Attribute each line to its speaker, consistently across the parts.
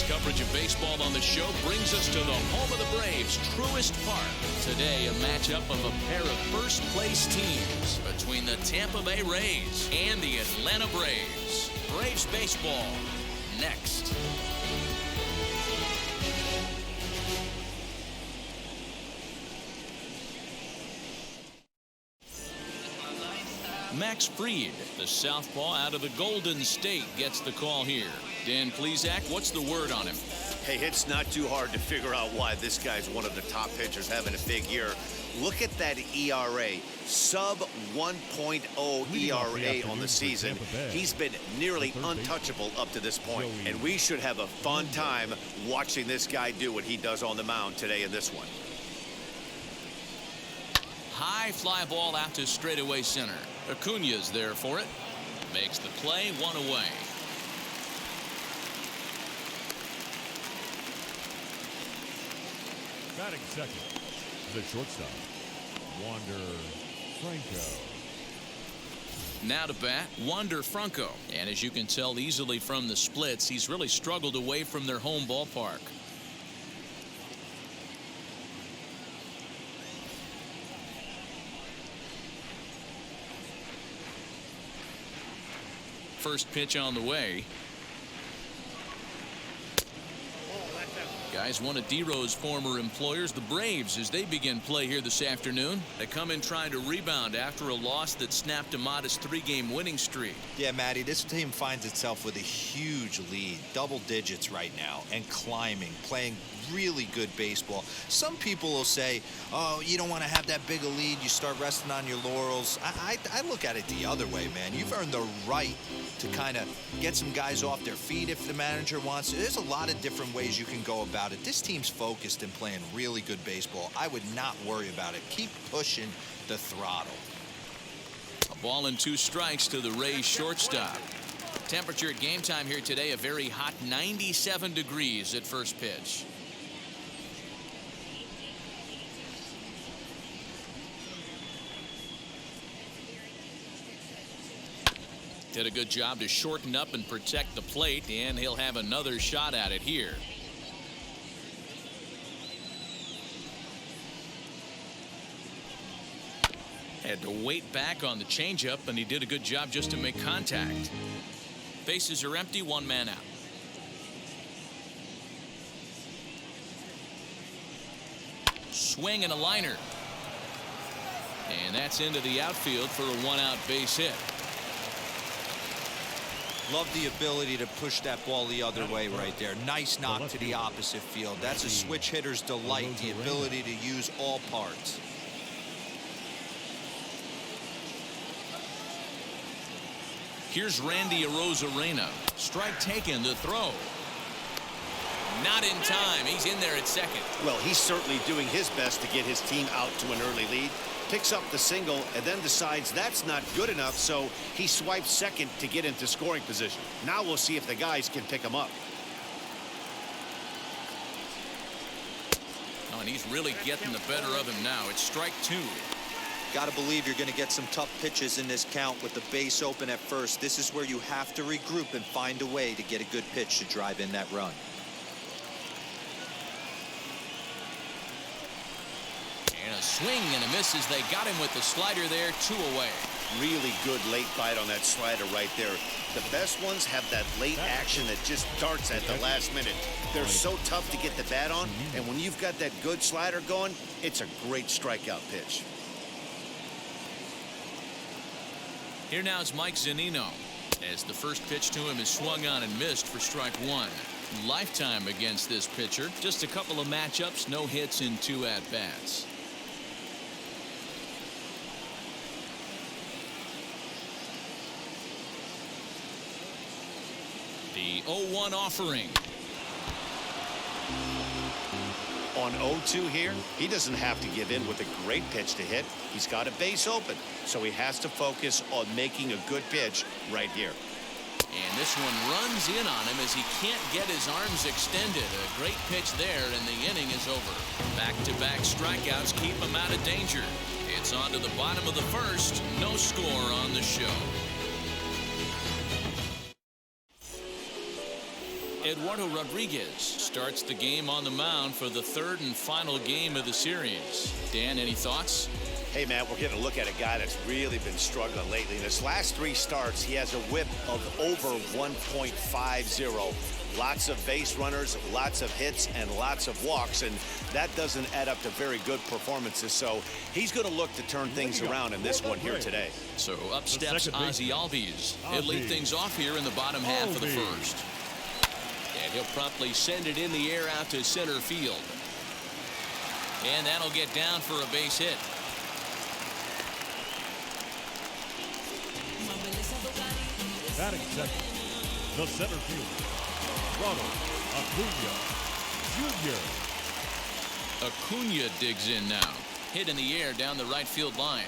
Speaker 1: Today's coverage of baseball on the show brings us to the home of the Braves, Truist Park. Today, a matchup of a pair of first-place teams between the Tampa Bay Rays and the Atlanta Braves. Braves baseball, next. Max Fried, the southpaw out of the Golden State, gets the call here. Dan Plesac, what's the word on him?
Speaker 2: Hey, it's not too hard to figure out why this guy's one of the top pitchers having a big year. Look at that ERA, sub 1.0 ERA on the season. He's been nearly untouchable up to this point, and we should have a fun time watching this guy do what he does on the mound today in this one.
Speaker 1: High fly ball out to straightaway center. Acuna's there for it. Makes the play, one away.
Speaker 3: Batting second, the shortstop, Wander Franco.
Speaker 1: Now to bat, Wander Franco. And as you can tell easily from the splits, he's really struggled away from their home ballpark. First pitch on the way. Guys, one of D-Rose former employers, the Braves, as they begin play here this afternoon. They come in trying to rebound after a loss that snapped a modest 3-game winning streak.
Speaker 4: Yeah, Matty, this team finds itself with a huge lead, double digits right now, and climbing, playing really good baseball. Some people will say, oh, you don't want to have that big a lead, you start resting on your laurels. I look at it the other way, man. You've earned the right to kind of get some guys off their feet if the manager wants to. There's a lot of different ways you can go about it. This team's focused and playing really good baseball. I would not worry about it. Keep pushing the throttle.
Speaker 1: A ball and 2 strikes to the Rays shortstop. Temperature at game time here today, a very hot 97 degrees at first pitch. Did a good job to shorten up and protect the plate, and he'll have another shot at it here. Had to wait back on the changeup, and he did a good job just to make contact. Bases are empty, 1 man out. Swing and a liner. And that's into the outfield for a 1-out base hit.
Speaker 4: Love the ability to push that ball the other way right there. Nice knock to the opposite field. That's a switch hitter's delight, the ability to use all parts.
Speaker 1: Here's Randy Arozarena. Strike taken, the throw. Not in time. He's in there at second.
Speaker 2: Well, he's certainly doing his best to get his team out to an early lead. Picks up the single and then decides that's not good enough, so he swipes second to get into scoring position. Now we'll see if the guys can pick him up.
Speaker 1: Oh, and he's really getting the better of him now. It's strike 2.
Speaker 4: Got to believe you're going to get some tough pitches in this count with the base open at first. This is where you have to regroup and find a way to get a good pitch to drive in that run.
Speaker 1: And a swing and a miss as they got him with the slider there, 2 away.
Speaker 2: Really good late bite on that slider right there. The best ones have that late action that just darts at the last minute. They're so tough to get the bat on, and when you've got that good slider going, it's a great strikeout pitch.
Speaker 1: Here now is Mike Zanino, as the first pitch to him is swung on and missed for strike 1. Lifetime against this pitcher. Just a couple of matchups, no hits in 2 at-bats. The 0-1 offering.
Speaker 2: On 0-2 here, he doesn't have to give in with a great pitch to hit. He's got a base open, so he has to focus on making a good pitch right here.
Speaker 1: And this one runs in on him as he can't get his arms extended. A great pitch there, and the inning is over. Back-to-back strikeouts keep him out of danger. It's on to the bottom of the first. No score on the show. Eduardo Rodriguez starts the game on the mound for the third and final game of the series. Dan, any thoughts?
Speaker 2: Hey, man, we're getting a look at a guy that's really been struggling lately. In his last 3 starts, he has a whip of over 1.50. Lots of base runners, lots of hits, and lots of walks, and that doesn't add up to very good performances. So he's going to look to turn things around in this one here today.
Speaker 1: So up steps Ozzie Albies. He'll lead things off here in the bottom half of the first. And he'll promptly send it in the air out to center field. And that'll get down for a base hit.
Speaker 3: Batting second, the center fielder, Ronald Acuna Jr.
Speaker 1: Acuna digs in now. Hit in the air down the right field line.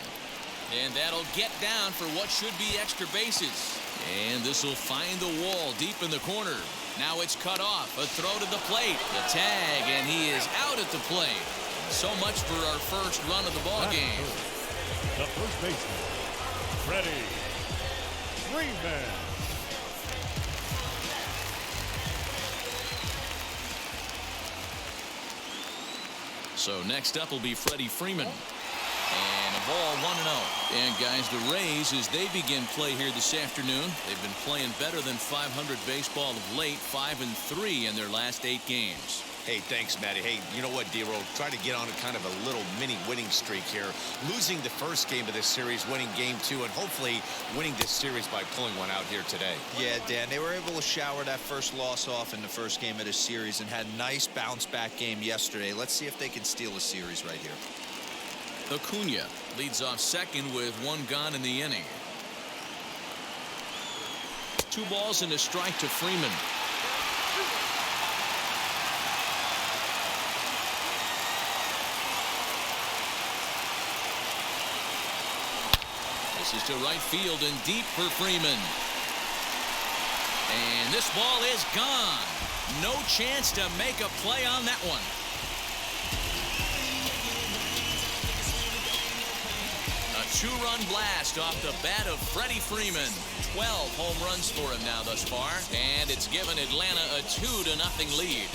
Speaker 1: And that'll get down for what should be extra bases. And this will find the wall deep in the corner. Now it's cut off. A throw to the plate. The tag, and he is out at the plate. So much for our first run of the ball game.
Speaker 3: The first baseman, Freddie Freeman.
Speaker 1: So next up will be Freddie Freeman. And a ball 1-0. And guys, the Rays, as they begin play here this afternoon, they've been playing better than .500 baseball of late, 5-3 in their last 8 games.
Speaker 2: Hey, thanks, Matty. Hey, you know what, D-Roll? Try to get on a kind of a little mini winning streak here. Losing the first game of this series, winning game 2, and hopefully winning this series by pulling one out here today.
Speaker 4: Yeah, Dan, they were able to shower that first loss off in the first game of this series and had a nice bounce-back game yesterday. Let's see if they can steal a series right here.
Speaker 1: Acuna leads off second with 1 gone in the inning. 2 balls and a strike to Freeman. This is to right field and deep for Freeman. And this ball is gone. No chance to make a play on that one. A 2-run blast off the bat of Freddie Freeman. 12 home runs for him now thus far. And it's given Atlanta a 2-0 lead.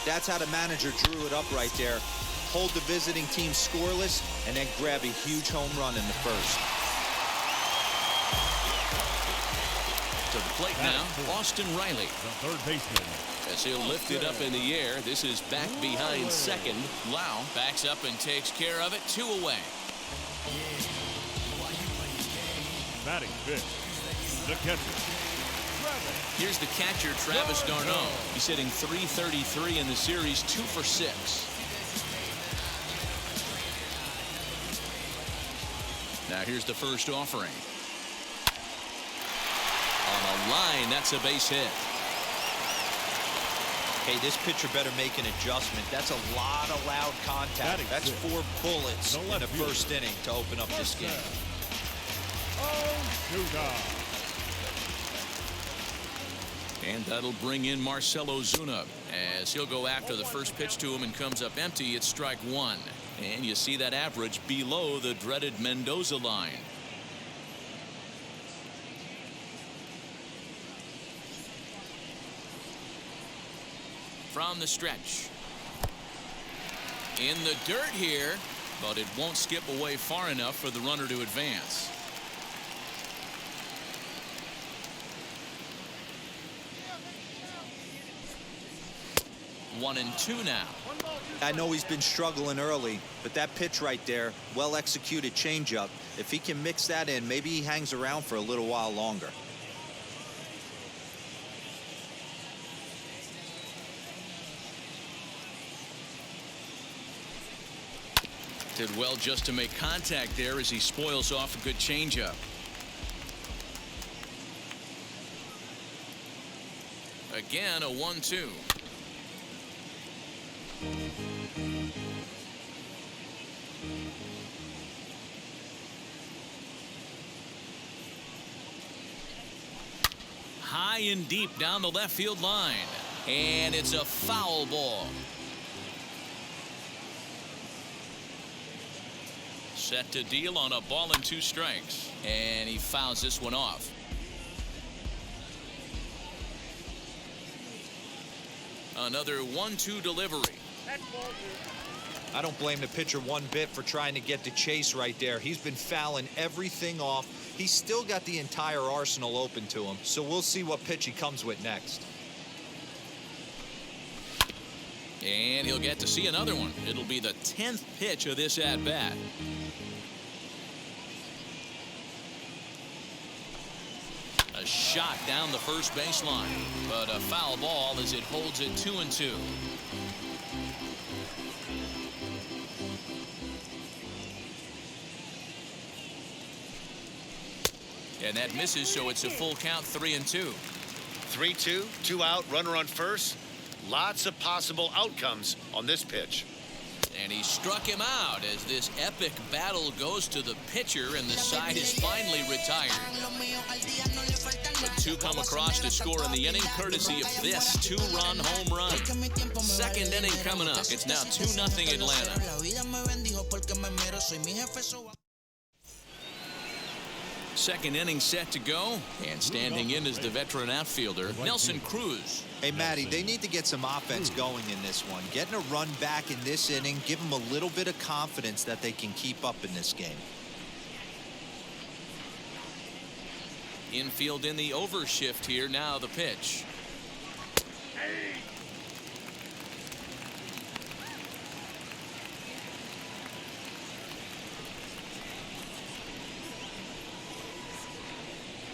Speaker 4: That's how the manager drew it up right there. Hold the visiting team scoreless and then grab a huge home run in the first.
Speaker 1: To the plate now, Austin Riley.
Speaker 3: The third baseman.
Speaker 1: As he'll lift it up in the air, this is back behind second. Lau backs up and takes care of it. 2 away.
Speaker 3: Batting fifth, the catcher.
Speaker 1: Here's the catcher, Travis d'Arnaud. He's hitting .333 in the series, 2 for 6. Now here's the first offering. On a line, that's a base hit.
Speaker 4: Hey, this pitcher better make an adjustment. That's a lot of loud contact. That's 4 bullets in the first inning to open up this game.
Speaker 1: And that'll bring in Marcell Ozuna as he'll go after the first pitch to him and comes up empty. It's strike 1. And you see that average below the dreaded Mendoza line. From the stretch. In the dirt here, but it won't skip away far enough for the runner to advance. One and 2 now.
Speaker 4: I know he's been struggling early, but that pitch right there, well executed changeup. If he can mix that in, maybe he hangs around for a little while longer.
Speaker 1: Did well just to make contact there as he spoils off a good changeup. Again, a 1-2. High and deep down the left field line. And it's a foul ball. Set to deal on a ball and 2 strikes. And he fouls this one off. Another 1-2 delivery.
Speaker 4: I don't blame the pitcher one bit for trying to get the chase right there. He's been fouling everything off. He's still got the entire arsenal open to him, so we'll see what pitch he comes with next.
Speaker 1: And he'll get to see another one. It'll be the 10th pitch of this at-bat. A shot down the first baseline, but a foul ball as it holds it 2-2. And that misses, so it's a full count, 3-2.
Speaker 2: 3-2, 2 out, runner on first. Lots of possible outcomes on this pitch.
Speaker 1: And he struck him out as this epic battle goes to the pitcher, and the side is finally retired. But 2 come across to score in the inning, courtesy of this 2-run home run. Second inning coming up. It's now 2-0 Atlanta. Second inning set to go, and standing in is the veteran outfielder, Nelson Cruz.
Speaker 4: Hey, Matty, they need to get some offense going in this one. Getting a run back in this inning, give them a little bit of confidence that they can keep up in this game.
Speaker 1: Infield in the overshift here. Now the pitch.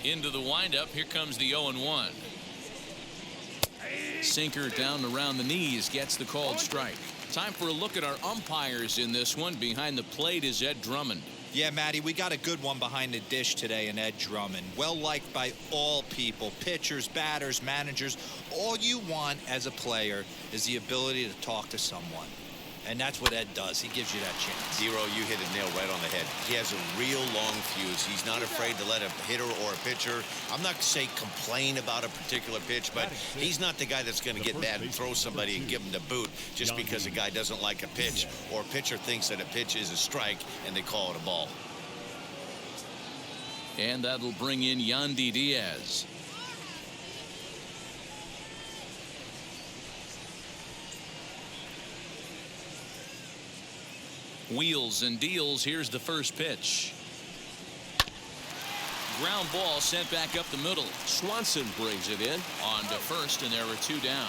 Speaker 1: Into the windup. Here comes the 0-1. Sinker down around the knees, gets the called strike. Time for a look at our umpires in this one. Behind the plate is Ed Drummond.
Speaker 4: Yeah, Matty, we got a good one behind the dish today in Ed Drummond. Well liked by all people, pitchers, batters, managers. All you want as a player is the ability to talk to someone. And that's what Ed does. He gives you that chance.
Speaker 2: Zero, you hit a nail right on the head. He has a real long fuse. He's not afraid to let a hitter or a pitcher, I'm not going to say complain about a particular pitch, but he's not the guy that's going to get mad and throw somebody and give him the boot just because a guy doesn't like a pitch or a pitcher thinks that a pitch is a strike and they call it a ball.
Speaker 1: And that'll bring in Yandi Diaz. Wheels and deals. Here's the first pitch. Ground ball sent back up the middle. Swanson brings it in on to first, and there are 2 down.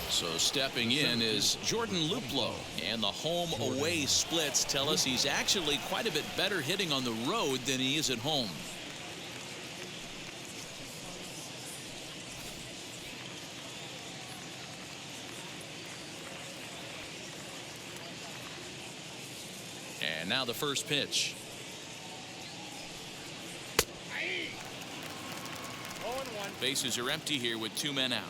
Speaker 1: So stepping in is Jordan Luplow, and the home away splits tell us he's actually quite a bit better hitting on the road than he is at home. And now the first pitch. Bases are empty here with 2 men out.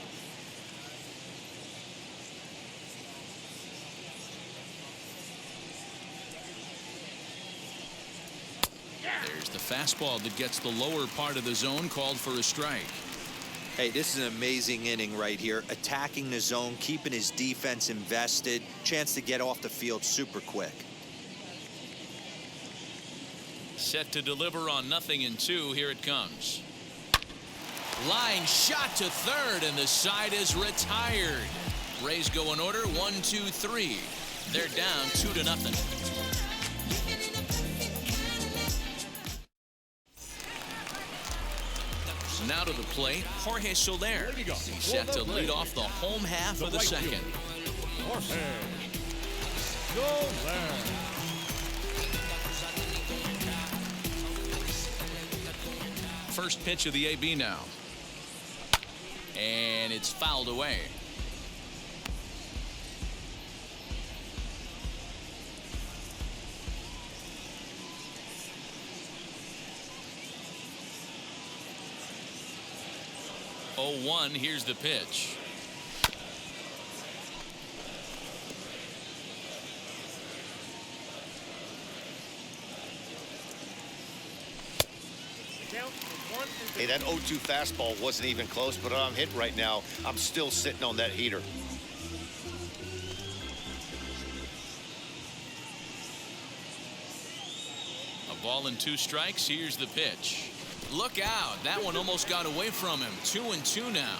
Speaker 1: There's the fastball that gets the lower part of the zone, called for a strike.
Speaker 4: Hey, this is an amazing inning right here. Attacking the zone, keeping his defense invested. Chance to get off the field super quick.
Speaker 1: Set to deliver on 0-2. Here it comes. Line shot to third, and the side is retired. Rays go in order 1-2-3. They're down 2-0. Now to the plate, Jorge Soler. He's set to lead off the home half of the second.
Speaker 3: Jorge Soler.
Speaker 1: First pitch of the AB now. And it's fouled away. Oh, 1. Here's the pitch.
Speaker 2: Hey, that 0-2 fastball wasn't even close, but I'm hitting right now. I'm still sitting on that heater.
Speaker 1: Ball and 2 strikes. Here's the pitch. Look out. That one almost got away from him. 2-2 now.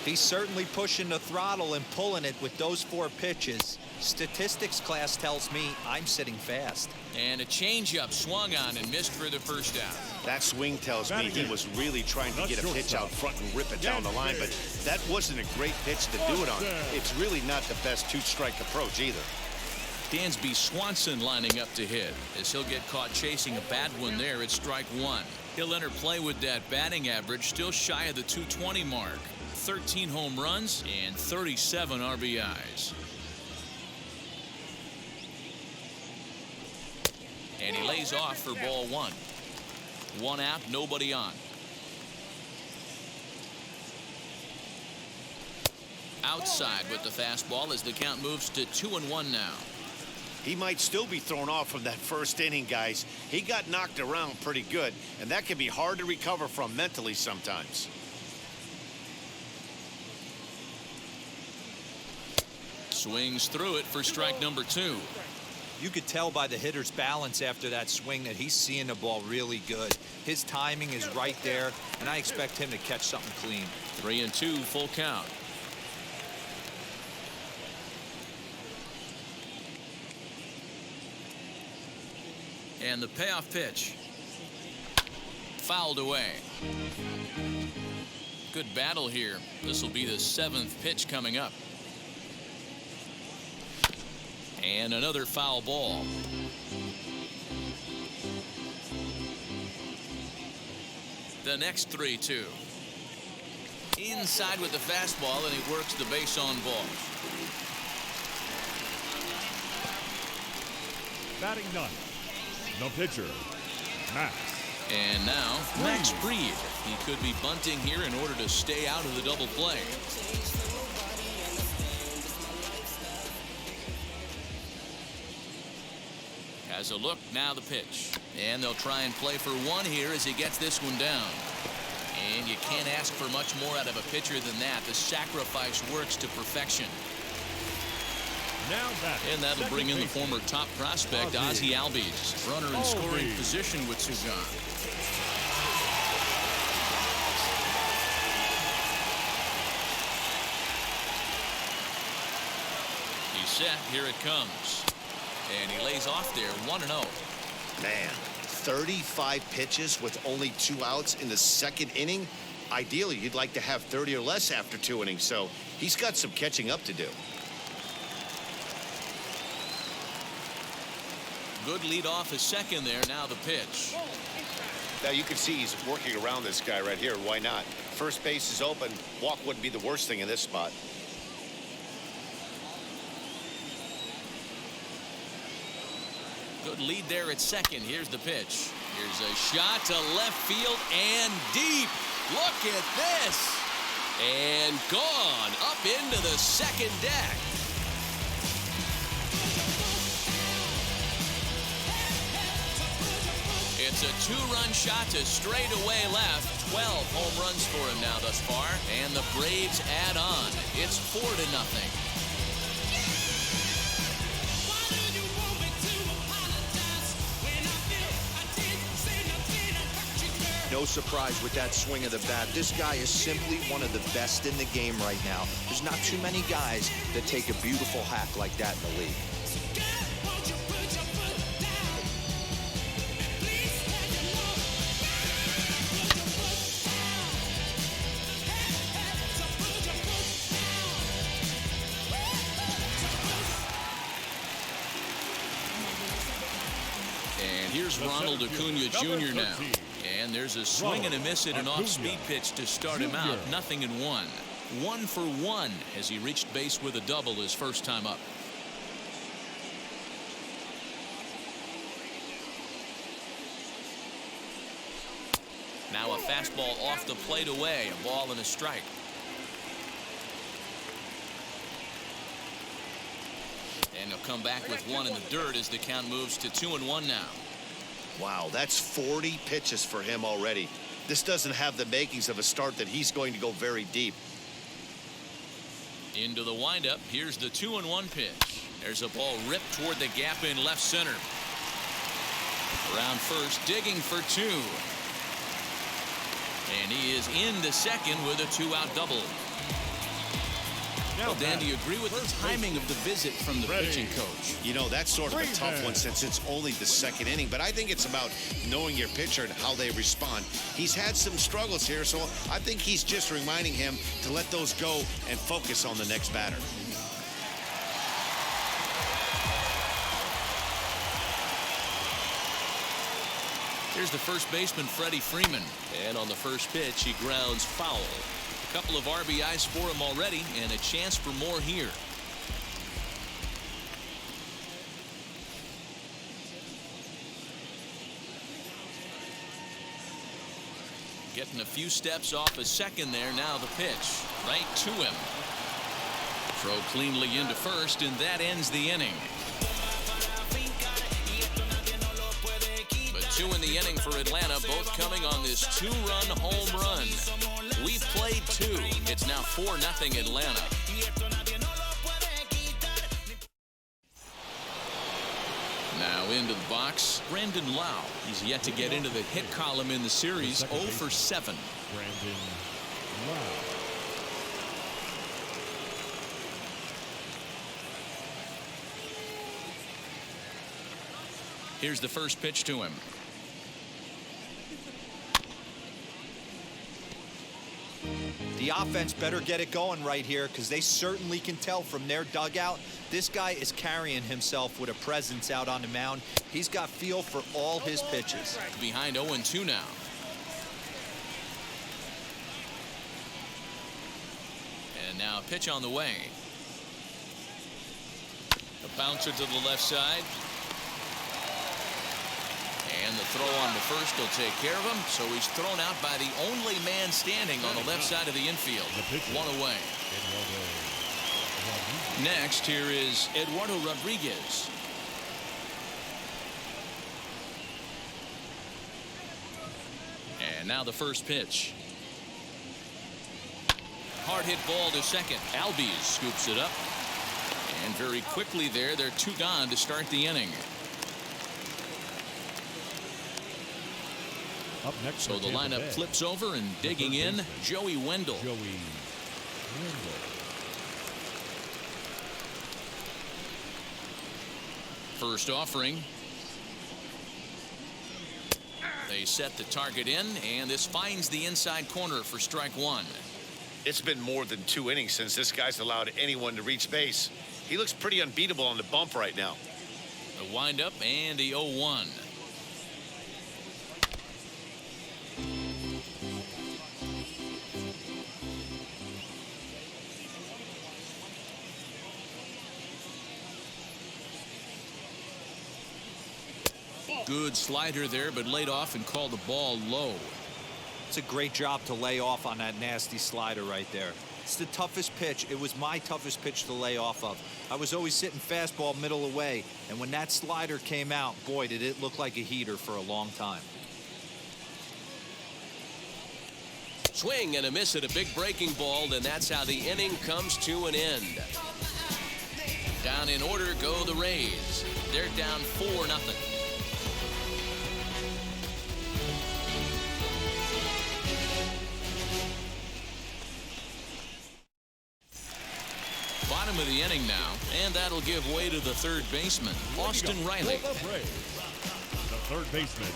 Speaker 4: He's certainly pushing the throttle and pulling it with those 4 pitches. Statistics class tells me I'm sitting fast.
Speaker 1: And a changeup swung on and missed for the first out.
Speaker 2: That swing tells me he was really trying to get a pitch out front and rip it down the line, but that wasn't a great pitch to do it on. It's really not the best 2-strike approach either.
Speaker 1: Dansby Swanson lining up to hit as he'll get caught chasing a bad one there at strike 1. He'll enter play with that batting average still shy of the 220 mark. 13 home runs and 37 RBIs. And he lays off for ball 1. 1 out, nobody on. Outside with the fastball as the count moves to 2-1 now.
Speaker 2: He might still be thrown off from that first inning, guys. He got knocked around pretty good, and that can be hard to recover from mentally sometimes.
Speaker 1: Swings through it for strike number 2.
Speaker 4: You could tell by the hitter's balance after that swing that he's seeing the ball really good. His timing is right there, and I expect him to catch something clean.
Speaker 1: 3-2, full count. And the payoff pitch. Fouled away. Good battle here. This will be the 7th pitch coming up. And another foul ball. The next 3-2. Inside with the fastball, and he works the base on ball.
Speaker 3: Batting 9th, the pitcher, Max.
Speaker 1: And now, Max Fried. He could be bunting here in order to stay out of the double play. Has a look, now the pitch. And they'll try and play for 1 here as he gets this one down. And you can't ask for much more out of a pitcher than that. The sacrifice works to perfection.
Speaker 3: Now
Speaker 1: and that'll bring in the former top prospect, Ozzie Albies. Runner in scoring position with 2 gone. He's set, here it comes. And he lays off there, 1-0.
Speaker 2: Man, 35 pitches with only 2 outs in the 2nd inning. Ideally, you'd like to have 30 or less after 2 innings, so he's got some catching up to do.
Speaker 1: Good lead off his second there. Now the pitch.
Speaker 2: Now you can see he's working around this guy right here. Why not? First base is open. Walk wouldn't be the worst thing in this spot.
Speaker 1: Good lead there at second. Here's the pitch. Here's a shot to left field and deep. Look at this. And gone up into the second deck. It's a 2-run shot to straightaway left. 12 home runs for him now thus far. And the Braves add on. It's 4-0.
Speaker 5: No surprise with that swing of the bat. This guy is simply one of the best in the game right now. There's not too many guys that take a beautiful hack like that in the league.
Speaker 1: And here's Ronald Acuna Jr. now. And there's a swing and a miss at an off-speed pitch to start him out. 0-1. 1 for 1 as he reached base with a double his first time up. Now a fastball off the plate away. A ball and a strike. And he'll come back with 1 in the dirt as the count moves to 2-1 now.
Speaker 2: Wow, that's 40 pitches for him already. This doesn't have the makings of a start that he's going to go very deep.
Speaker 1: Into the windup. Here's the 2-1 pitch. There's a ball ripped toward the gap in left center. Around first, digging for two. And he is into second with a two-out double. Well, Dan, do you agree with the timing of the visit from the pitching coach?
Speaker 2: You know, that's sort of a tough one since it's only the second inning. But I think it's about knowing your pitcher and how they respond. He's had some struggles here, so I think he's just reminding him to let those go and focus on the next batter.
Speaker 1: Here's the first baseman, Freddie Freeman. And on the first pitch, he grounds foul. A couple of RBIs for him already, and a chance for more here. Getting a few steps off a second there. Now the pitch. Right to him. Throw cleanly into first, and that ends the inning. But two in the inning for Atlanta, both coming on this two-run home run. We've played two. It's now 4-0 Atlanta. Now into the box, Brandon Lau. He's yet to get into the hit column in the series, 0 for 7.
Speaker 3: Brandon Lau.
Speaker 1: Here's the first pitch to him.
Speaker 4: The offense better get it going right here because they certainly can tell from their dugout this guy is carrying himself with a presence out on the mound. He's got feel for all his pitches.
Speaker 1: Behind 0-2 now. And now a pitch on the way. A bouncer to the left side. And the throw on the first will take care of him. So he's thrown out by the only man standing on the left side of the infield. One away. Next, here is Eduardo Rodriguez. And now the first pitch. Hard hit ball to second. Albies scoops it up. And very quickly there, they're two gone to start the inning.
Speaker 3: Up next,
Speaker 1: so the lineup flips over, and digging in, Joey Wendell. First offering. They set the target in, and this finds the inside corner for strike one.
Speaker 2: It's been more than 2 innings since this guy's allowed anyone to reach base. He looks pretty unbeatable on the bump right now.
Speaker 1: The windup and the 0-1. Good slider there, but laid off and called the ball low.
Speaker 4: It's a great job to lay off on that nasty slider right there. It's the toughest pitch. It was my toughest pitch to lay off of. I was always sitting fastball middle away, and when that slider came out, boy, did it look like a heater for a long time.
Speaker 6: Swing and a miss at a big breaking ball, and that's how the inning comes to an end.
Speaker 1: Down in order go the Rays. They're down 4-0. Bottom of the inning now, and that'll give way to the third baseman, Austin Riley.
Speaker 3: The third baseman,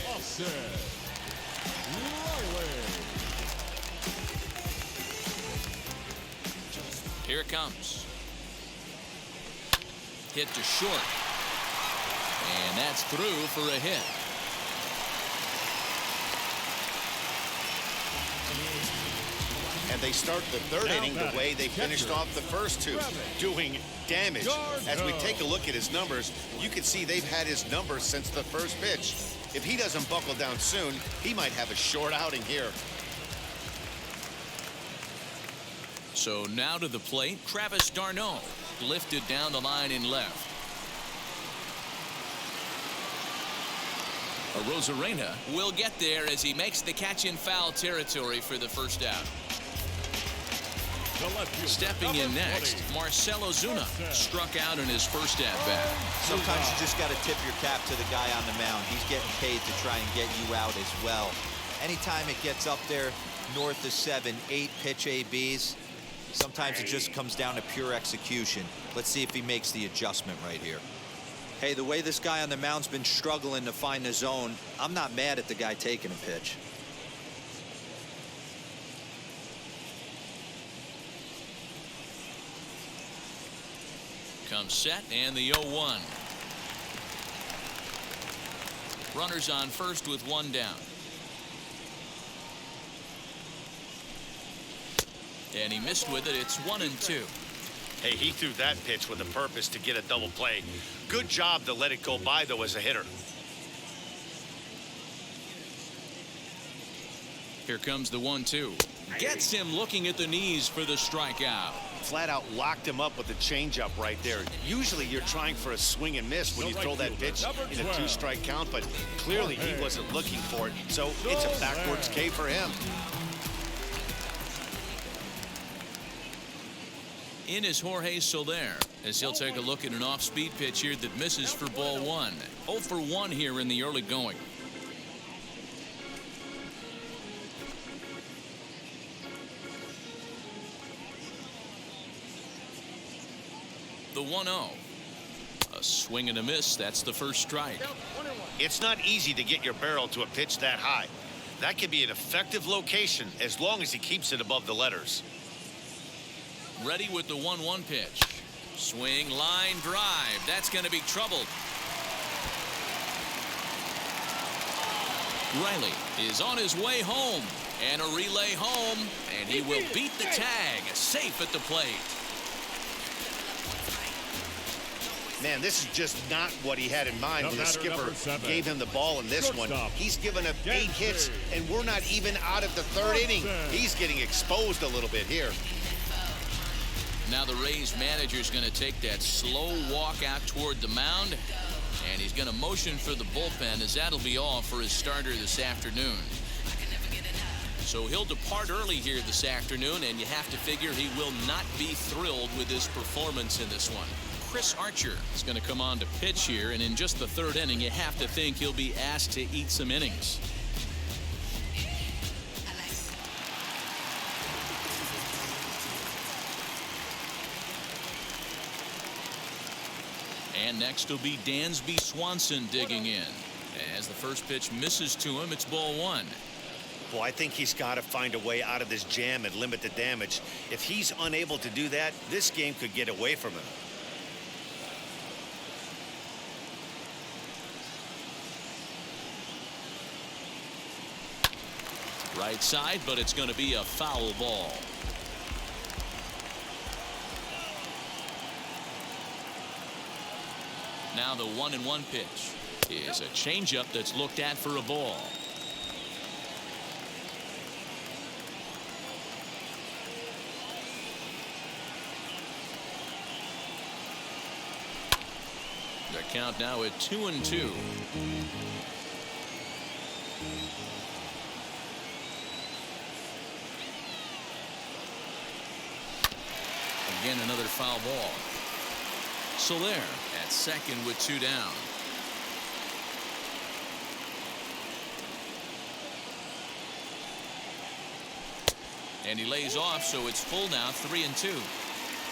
Speaker 3: Austin Riley.
Speaker 1: Here it comes. Hit to short. And that's through for a hit.
Speaker 2: And they start the third inning the way they finished off the first two, doing damage. As we take a look at his numbers, you can see they've had his numbers since the first pitch. If he doesn't buckle down soon, he might have a short outing here.
Speaker 1: So now to the plate, Travis d'Arnaud, lifted down the line in left. Arozarena will get there as he makes the catch in foul territory for the first out. Stepping in next, Marcell Ozuna struck out in his first at-bat.
Speaker 4: Sometimes you just got to tip your cap to the guy on the mound. He's getting paid to try and get you out as well. Anytime it gets up there north of 7, 8 pitch ABs, sometimes it just comes down to pure execution. Let's see if he makes the adjustment right here. Hey, the way this guy on the mound's been struggling to find the zone, I'm not mad at the guy taking a pitch.
Speaker 1: Comes set and the 0-1. Runners on first with one down. And he missed with it. It's 1-2.
Speaker 2: Hey, he threw that pitch with a purpose to get a double play. Good job to let it go by, though, as a hitter.
Speaker 1: Here comes the 1-2. Gets him looking at the knees for the strikeout.
Speaker 2: Flat out locked him up with the changeup right there. Usually you're trying for a swing and miss when you throw that pitch in a 2-strike count, but clearly he wasn't looking for it, so it's a backwards K for him.
Speaker 1: In is Jorge Soler, as he'll take a look at an off-speed pitch here that misses for ball 1. 0 for 1 here in the early going. The 1-0. A swing and a miss. That's the first strike.
Speaker 2: It's not easy to get your barrel to a pitch that high. That can be an effective location as long as he keeps it above the letters.
Speaker 1: Ready with the 1-1 pitch. Swing, line, drive. That's going to be troubled. Riley is on his way home. And a relay home. And he will beat the tag. Safe at the plate.
Speaker 2: Man, this is just not what he had in mind when the skipper gave him the ball in this one. He's given up 8 hits, and we're not even out of the 3rd inning. He's getting exposed a little bit here.
Speaker 1: Now the Rays manager's going to take that slow walk out toward the mound, and he's going to motion for the bullpen, as that'll be all for his starter this afternoon. So he'll depart early here this afternoon, and you have to figure he will not be thrilled with his performance in this one. Chris Archer is going to come on to pitch here, and in just the 3rd inning, you have to think he'll be asked to eat some innings. And next will be Dansby Swanson digging in. As the first pitch misses to him, it's ball 1.
Speaker 2: Well, I think he's got to find a way out of this jam and limit the damage. If he's unable to do that, this game could get away from him.
Speaker 1: Right side, but it's going to be a foul ball. Now the 1-1 pitch is a changeup that's looked at for a ball. The count now at 2-2. Again, another foul ball. Soler at second with 2 down. And he lays off, so it's full now, 3-2.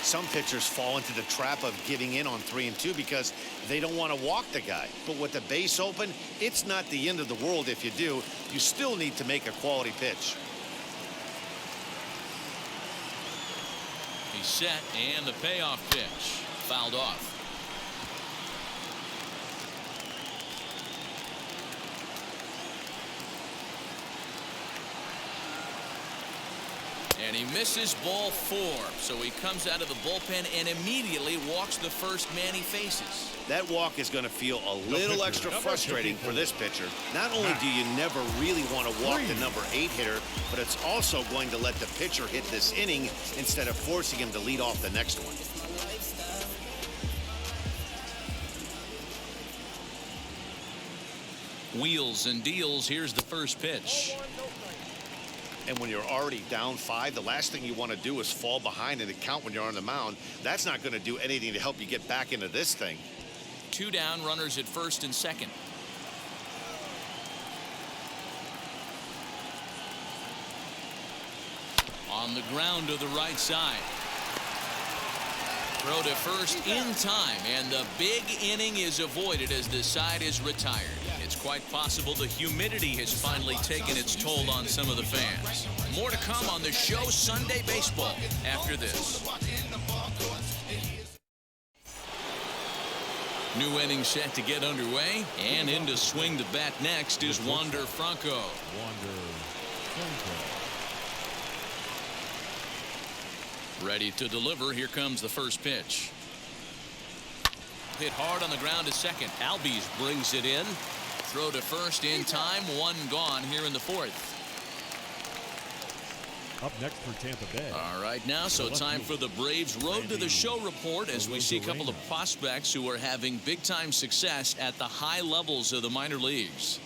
Speaker 2: Some pitchers fall into the trap of giving in on 3-2 because they don't want to walk the guy. But with the base open, it's not the end of the world if you do. You still need to make a quality pitch.
Speaker 1: He's set, and the payoff pitch fouled off. And he misses ball 4, so he comes out of the bullpen and immediately walks the first man he faces.
Speaker 2: That walk is going to feel a little extra frustrating for this pitcher. Not only do you never really want to walk the number 8 hitter, but it's also going to let the pitcher hit this inning instead of forcing him to lead off the next one.
Speaker 1: Wheels and deals. Here's the first pitch.
Speaker 2: And when you're already down 5, the last thing you want to do is fall behind in the count when you're on the mound. That's not going to do anything to help you get back into this thing.
Speaker 1: 2 down, runners at first and second. On the ground to the right side. Throw to first in time, and the big inning is avoided as the side is retired. It's quite possible the humidity has finally taken its toll on some of the fans. More to come on the show Sunday Baseball after this. New inning set to get underway, and in to swing the bat next is Wander Franco. Ready to deliver. Here comes the first pitch. Hit hard on the ground to second. Albies brings it in. Throw to first in time. 1 gone here in the 4th.
Speaker 3: Up next for Tampa Bay.
Speaker 1: All right, now, so time for the Braves Road to the Show report as we see a couple of prospects who are having big-time success at the high levels of the minor leagues.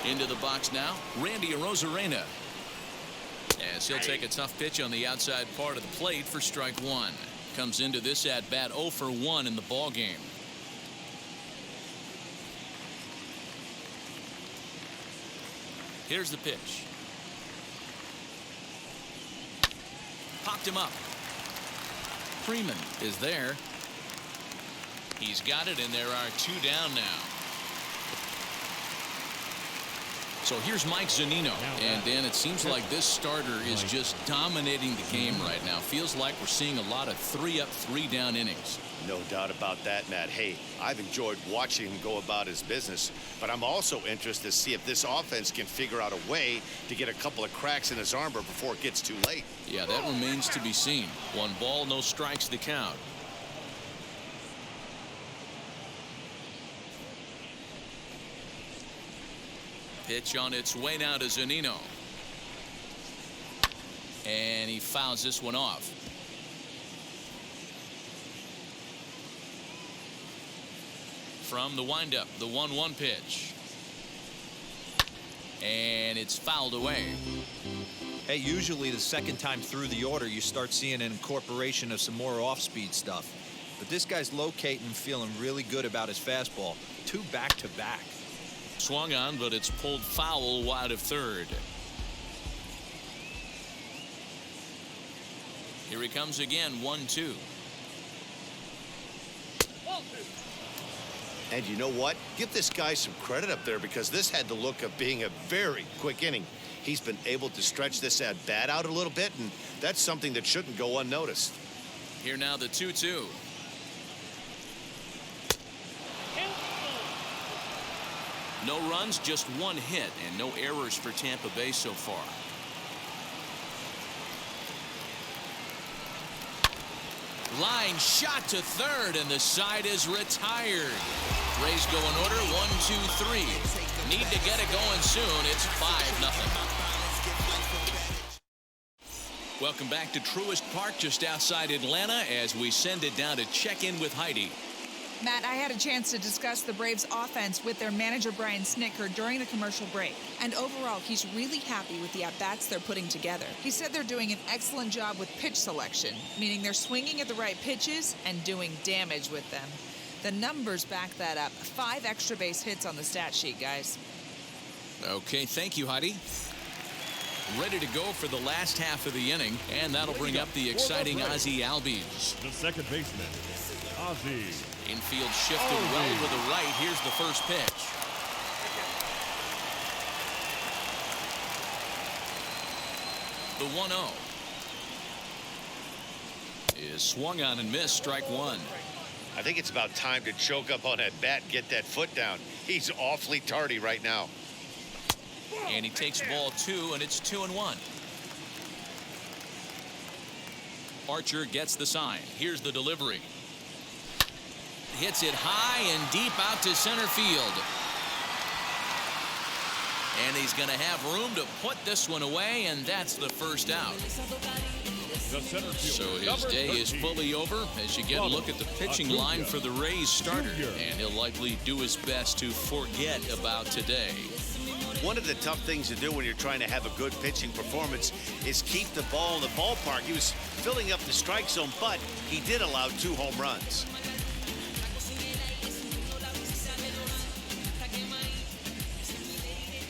Speaker 1: Into the box now, Randy Arozarena. As he'll take a tough pitch on the outside part of the plate for strike 1. Comes into this at bat 0 for 1 in the ball game. Here's the pitch. Popped him up. Freeman is there. He's got it, and there are 2 down now. So here's Mike Zanino, and Dan, it seems like this starter is just dominating the game right now. Feels like we're seeing a lot of 3 up, 3 down innings.
Speaker 2: No doubt about that, Matt. Hey, I've enjoyed watching him go about his business, but I'm also interested to see if this offense can figure out a way to get a couple of cracks in his armor before it gets too late.
Speaker 1: Yeah, that remains to be seen. 1 ball, no strikes to count. Pitch on its way now to Zanino. And he fouls this one off. From the windup, the 1-1 pitch. And it's fouled away.
Speaker 4: Hey, usually the second time through the order, you start seeing an incorporation of some more off-speed stuff. But this guy's locating, feeling really good about his fastball. 2 back-to-back.
Speaker 1: Swung on, but it's pulled foul wide of third. Here he comes again, 1-2.
Speaker 2: And you know what? Give this guy some credit up there, because this had the look of being a very quick inning. He's been able to stretch this at bat out a little bit, and that's something that shouldn't go unnoticed.
Speaker 1: Here now the 2-2. No runs, just 1 hit, and no errors for Tampa Bay so far. Line shot to third, and the side is retired. Rays go in order, 1-2-3. Need to get it going soon. It's 5-0. Welcome back to Truist Park, just outside Atlanta, as we send it down to check in with Heidi.
Speaker 7: Matt, I had a chance to discuss the Braves offense with their manager, Brian Snitker, during the commercial break. And overall, he's really happy with the at-bats they're putting together. He said they're doing an excellent job with pitch selection, meaning they're swinging at the right pitches and doing damage with them. The numbers back that up. 5 extra base hits on the stat sheet, guys.
Speaker 1: Okay, thank you, Heidi. Ready to go for the last half of the inning, and that'll bring up the exciting Ozzie Albies.
Speaker 3: The second baseman, Ozzie.
Speaker 1: Infield shifted well to the right. Here's the first pitch. The 1-0 is swung on and missed. Strike 1.
Speaker 2: I think it's about time to choke up on that bat and get that foot down. He's awfully tardy right now.
Speaker 1: And he takes ball 2, and it's 2-1. Archer gets the sign. Here's the delivery. Hits it high and deep out to center field. And he's going to have room to put this one away, and that's the first out.
Speaker 3: The center
Speaker 1: So
Speaker 3: fielder,
Speaker 1: his
Speaker 3: number
Speaker 1: day is
Speaker 3: 13.
Speaker 1: fully over as you get a look at the pitching line for the Rays starter.
Speaker 3: Jr.
Speaker 1: And he'll likely do his best to forget about today.
Speaker 2: One of the tough things to do when you're trying to have a good pitching performance is keep the ball in the ballpark. He was filling up the strike zone, but he did allow 2 home runs.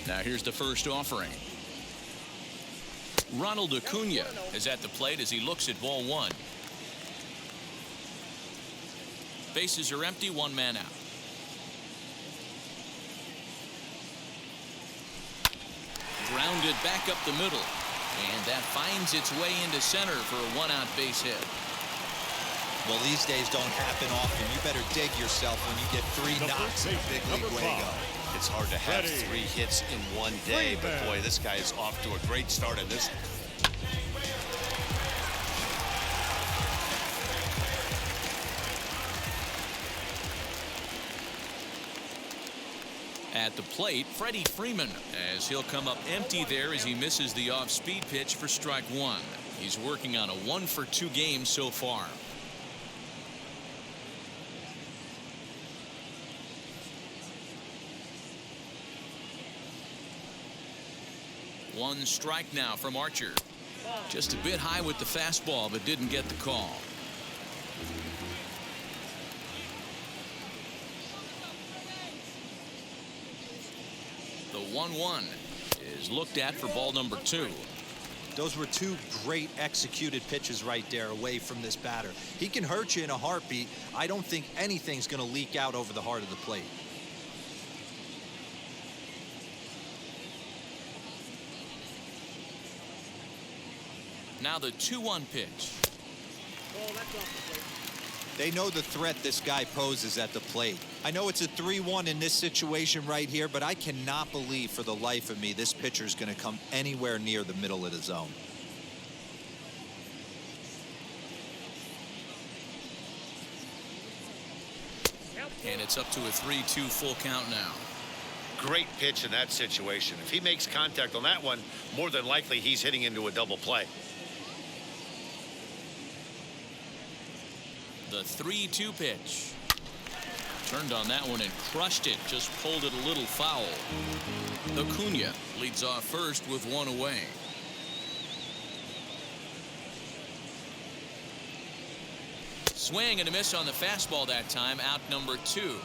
Speaker 1: Now here's the first offering. Ronald Acuna is at the plate as he looks at ball 1. Bases are empty, 1 man out. Grounded back up the middle, and that finds its way into center for a 1-out base hit.
Speaker 4: Well, these days don't happen often. You better dig yourself when you get 3 knocks in a big league way to go.
Speaker 2: It's hard to have
Speaker 3: Freddie
Speaker 2: 3 hits in one day, but
Speaker 3: Freeman.
Speaker 2: boy, this guy is off to a great start in this.
Speaker 1: At the plate, Freddie Freeman, as he'll come up empty there as he misses the off-speed pitch for strike 1. He's working on a 1-for-2 game so far. One strike now from Archer. Just a bit high with the fastball, but didn't get the call. The 1-1 is looked at for ball number 2.
Speaker 4: Those were 2 great executed pitches right there away from this batter. He can hurt you in a heartbeat. I don't think anything's going to leak out over the heart of the plate.
Speaker 1: Now the 2-1 pitch.
Speaker 4: They know the threat this guy poses at the plate. I know it's a 3-1 in this situation right here, but I cannot believe for the life of me this pitcher is going to come anywhere near the middle of the zone.
Speaker 1: And it's up to a 3-2 full count now.
Speaker 2: Great pitch in that situation. If he makes contact on that one, more than likely he's hitting into a double play.
Speaker 1: The 3-2 pitch. Turned on that one and crushed it. Just pulled it a little foul. Acuna leads off first with 1 away. Swing and a miss on the fastball that time. Out number 2.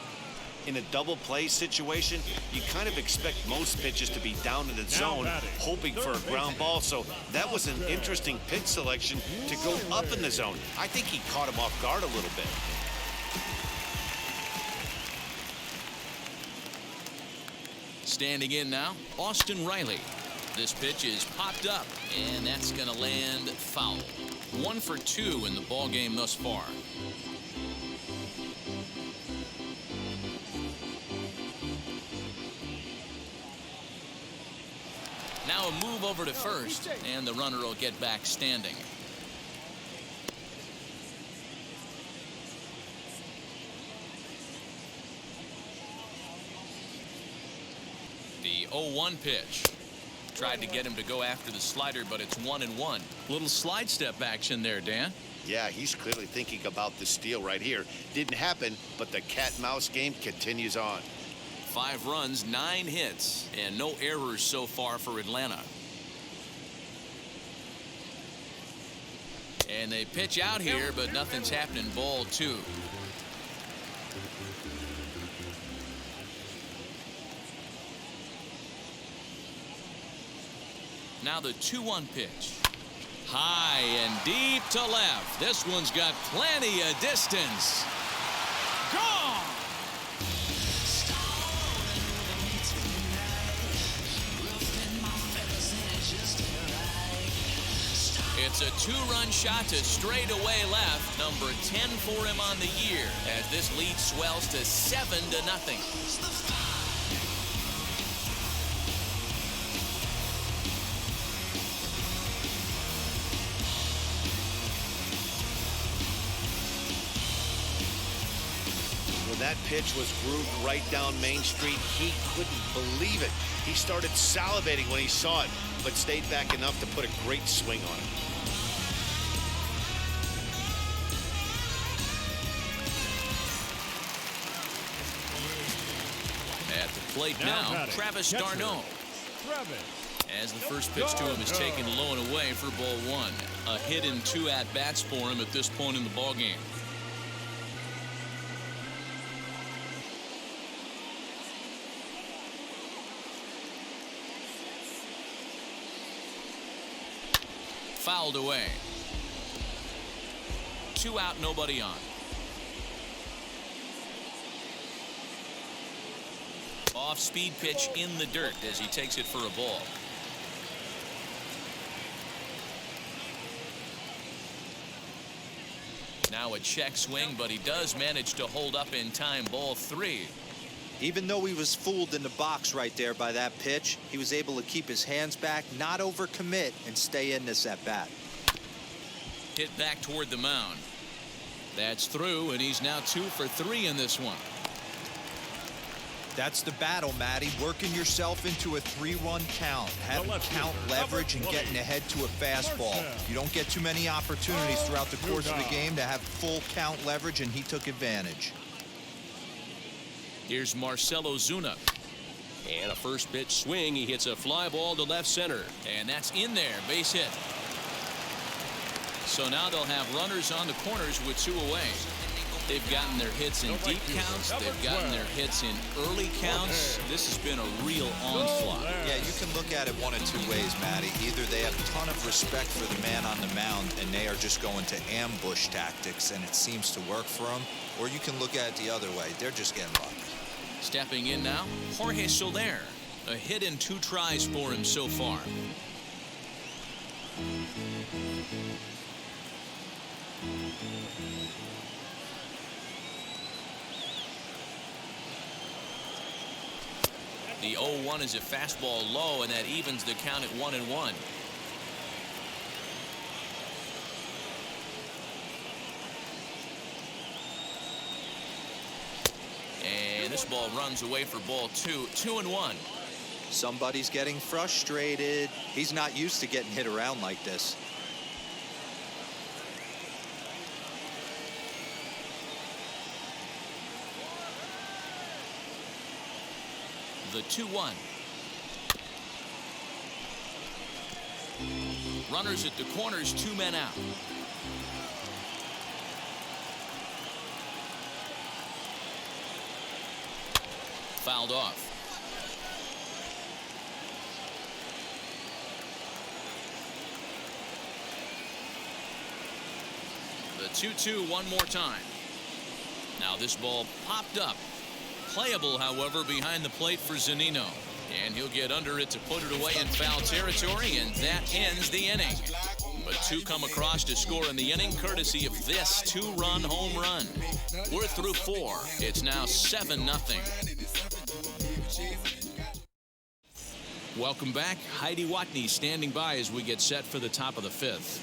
Speaker 2: In a double play situation, you kind of expect most pitches to be down in the zone, hoping for a ground ball. So that was an interesting pitch selection to go up in the zone. I think he caught him off guard a little bit.
Speaker 1: Standing in now, Austin Riley. This pitch is popped up, and that's going to land foul. 1 for 2 in the ball game thus far. Now a move over to first, and the runner will get back standing. The 0-1 pitch. Tried to get him to go after the slider, but it's 1-1. Little slide step action there, Dan.
Speaker 2: Yeah, he's clearly thinking about the steal right here. Didn't happen, but the cat-mouse game continues on.
Speaker 1: 5 runs, 9 hits, and no errors so far for Atlanta. And they pitch out here, but nothing's happening. Ball 2. Now the 2-1 pitch. High and deep to left. This one's got plenty of distance. Gone! It's a 2-run shot to straightaway left. Number 10 for him on the year as this lead swells to 7-0.
Speaker 2: That pitch was grooved right down Main Street. He couldn't believe it. He started salivating when he saw it, but stayed back enough to put a great swing on it.
Speaker 1: plate
Speaker 3: Now
Speaker 1: now,
Speaker 3: batting,
Speaker 1: Travis
Speaker 3: catcher.
Speaker 1: d'Arnaud.
Speaker 3: Travis.
Speaker 1: As the first pitch to him is taken low and away for ball one. A hit and 2 at-bats for him at this point in the ballgame. Fouled away. 2 out, nobody on. Off-speed pitch in the dirt as he takes it for a ball. Now a check swing, but he does manage to hold up in time. Ball 3.
Speaker 5: Even though he was fooled in the box right there by that pitch, he was able to keep his hands back, not overcommit, and stay in this at bat.
Speaker 1: Hit back toward the mound. That's through, and he's now 2 for 3 in this one.
Speaker 4: That's the battle, Matty. Working yourself into a 3-run count, having count leverage and getting ahead to a fastball. You don't get too many opportunities throughout the course of the game to have full count leverage, and he took advantage.
Speaker 1: Here's Marcell Ozuna. And a first pitch swing. He hits a fly ball to left center. And that's in there. Base hit. So now they'll have runners on the corners with 2 away. They've gotten their hits in deep counts. They've gotten their hits in early counts. This has been a real onslaught.
Speaker 4: Yeah, you can look at it one of 2 ways, Matty. Either they have a ton of respect for the man on the mound and they are just going to ambush tactics and it seems to work for them, or you can look at it the other way. They're just getting lucky.
Speaker 1: Stepping in now, Jorge Soler. A hit and 2 tries for him so far. The 0-1 is a fastball low, and that evens the count at 1-1. And this ball runs away for ball 2. 2-1.
Speaker 5: Somebody's getting frustrated. He's not used to getting hit around like this.
Speaker 1: The 2-1. Runners at the corners, 2 men out. Fouled off. The 2-2 one more time. Now this ball popped up. Playable, however, behind the plate for Zanino. And he'll get under it to put it away in foul territory, and that ends the inning. But 2 come across to score in the inning, courtesy of this 2-run home run. We're through 4. It's now 7-0. Welcome back. Heidi Watney standing by as we get set for the top of the 5th.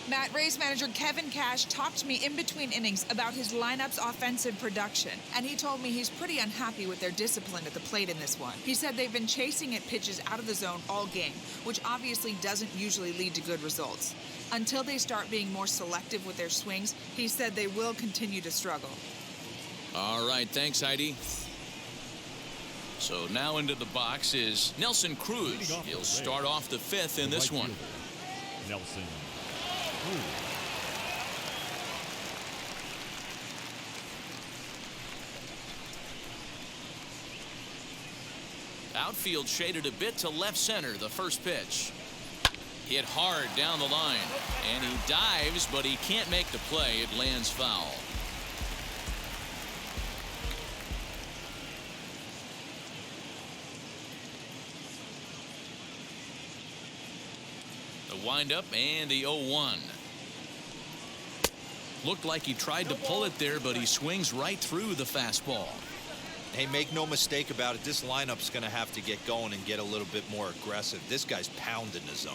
Speaker 7: Matt, Rays manager Kevin Cash talked to me in between innings about his lineup's offensive production, and he told me he's pretty unhappy with their discipline at the plate in this one. He said they've been chasing at pitches out of the zone all game, which obviously doesn't usually lead to good results. Until they start being more selective with their swings, he said they will continue to struggle.
Speaker 1: All right, thanks, Heidi. So now into the box is Nelson Cruz. He'll start off the 5th in this one.
Speaker 3: Nelson.
Speaker 1: Outfield shaded a bit to left center. The first pitch. Hit hard down the line. And he dives, but he can't make the play. It lands foul. The windup and the 0-1. Looked like he tried to pull it there, but he swings right through the fastball.
Speaker 4: Hey, make no mistake about it. This lineup's going to have to get going and get a little bit more aggressive. This guy's pounding the zone.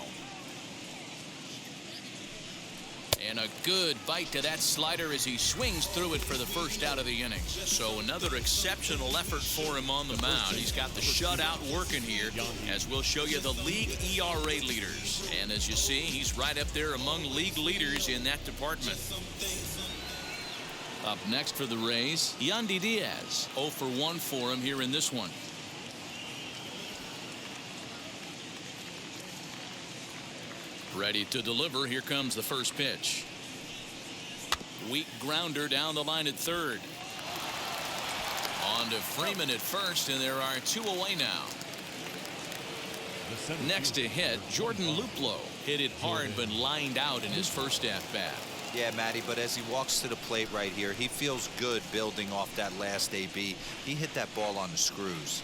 Speaker 1: And a good bite to that slider as he swings through it for the first out of the inning. So another exceptional effort for him on the mound. He's got the shutout working here, as we'll show you the league ERA leaders. And as you see, he's right up there among league leaders in that department. Up next for the Rays, Yandi Diaz. 0 for 1 for him here in this one. Ready to deliver. Here comes the first pitch. Weak grounder down the line at third. On to Freeman at first, and there are 2 away now. Next to hit, Jordan Luplow hit it hard but lined out in his first at-bat.
Speaker 4: Yeah, Matty, but as he walks to the plate right here, he feels good building off that last AB. He hit that ball on the screws.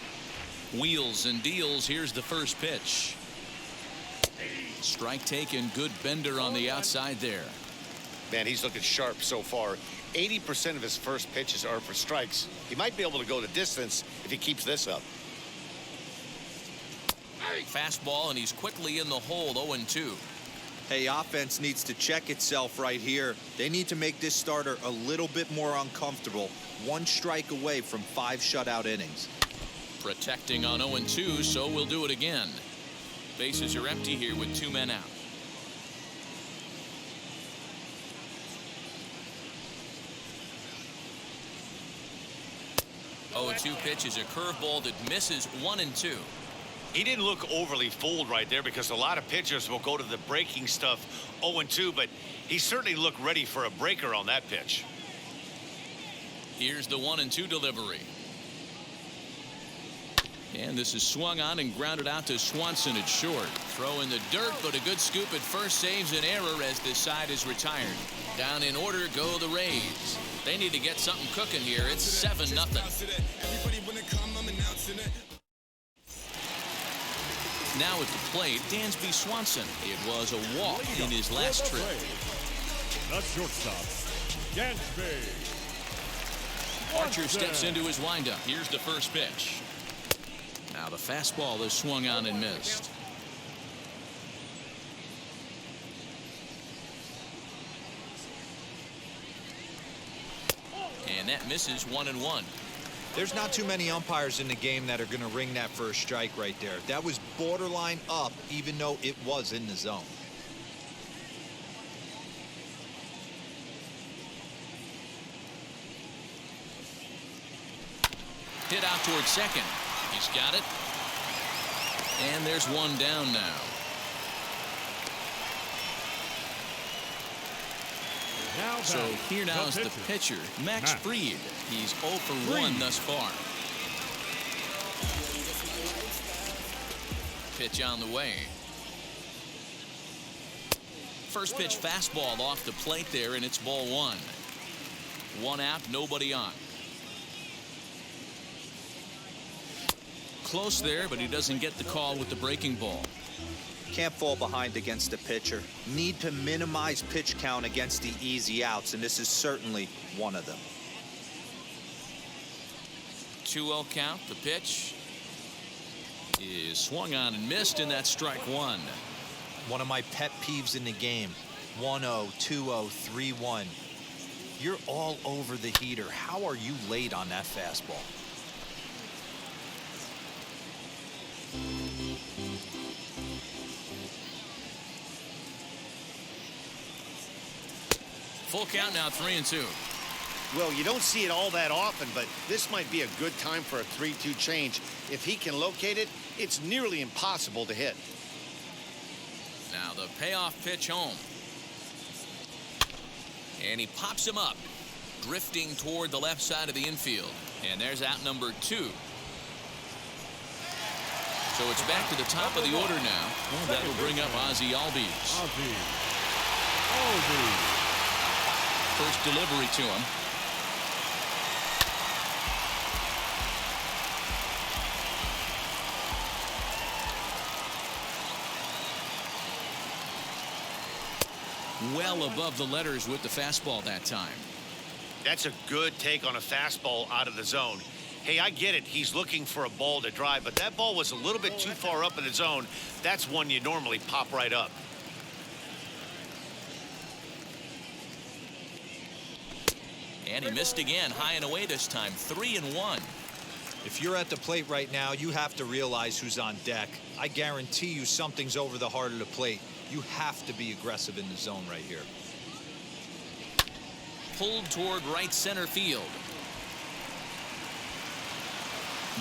Speaker 1: Wheels and deals. Here's the first pitch. Strike taken. Good bender on the outside there.
Speaker 2: Man, he's looking sharp so far. 80% of his first pitches are for strikes. He might be able to go the distance if he keeps this up.
Speaker 1: Fastball, and he's quickly in the hole. 0-2.
Speaker 4: Hey, offense needs to check itself right here. They need to make this starter a little bit more uncomfortable. 1 strike away from 5 shutout innings.
Speaker 1: Protecting on 0-2, so we'll do it again. Bases are empty here with 2 men out. Oh, 2 pitch is a curveball that misses. 1-2.
Speaker 2: He didn't look overly fooled right there because a lot of pitchers will go to the breaking stuff 0-2, but he certainly looked ready for a breaker on that pitch.
Speaker 1: Here's the 1-2 delivery. And this is swung on and grounded out to Swanson at short. Throw in the dirt, but a good scoop at first saves an error as this side is retired. Down in order go the Rays. They need to get something cooking here. It's 7-0. Now at the plate, Dansby Swanson. It was a walk in his last trip.
Speaker 3: The shortstop, Dansby.
Speaker 1: Archer steps into his windup. Here's the first pitch. Now the fastball is swung on and missed. And that misses. 1-1.
Speaker 4: There's not too many umpires in the game that are going to ring that first strike right there. That was borderline up, even though it was in the zone.
Speaker 1: Hit out towards second. He's got it. And there's 1 down now. So here now is the pitcher, Max Fried. He's 0 for 1 thus far. Pitch on the way. First pitch fastball off the plate there, and it's ball 1. 1 out, nobody on. Close there, but he doesn't get the call with the breaking ball.
Speaker 4: Can't fall behind against the pitcher. Need to minimize pitch count against the easy outs, and this is certainly one of them.
Speaker 1: 2-0 count. The pitch is swung on and missed, and that's strike 1.
Speaker 4: One of my pet peeves in the game. 1-0, 2-0, 3-1. You're all over the heater. How are you late on that fastball?
Speaker 1: Full count now, 3-2.
Speaker 2: Well, you don't see it all that often, but this might be a good time for a 3-2 change. If he can locate it, it's nearly impossible to hit.
Speaker 1: Now the payoff pitch home. And he pops him up, drifting toward the left side of the infield. And there's out number 2. So it's back to the top of the order now. Well, that will bring up Ozzie Albies. First delivery to him. Well above the letters with the fastball that time.
Speaker 2: That's a good take on a fastball out of the zone. Hey, I get it. He's looking for a ball to drive, but that ball was a little bit too far up in the zone. That's one you normally pop right up.
Speaker 1: And he missed again, high and away this time. 3-1.
Speaker 4: If you're at the plate right now, you have to realize who's on deck. I guarantee you something's over the heart of the plate. You have to be aggressive in the zone right here.
Speaker 1: Pulled toward right center field.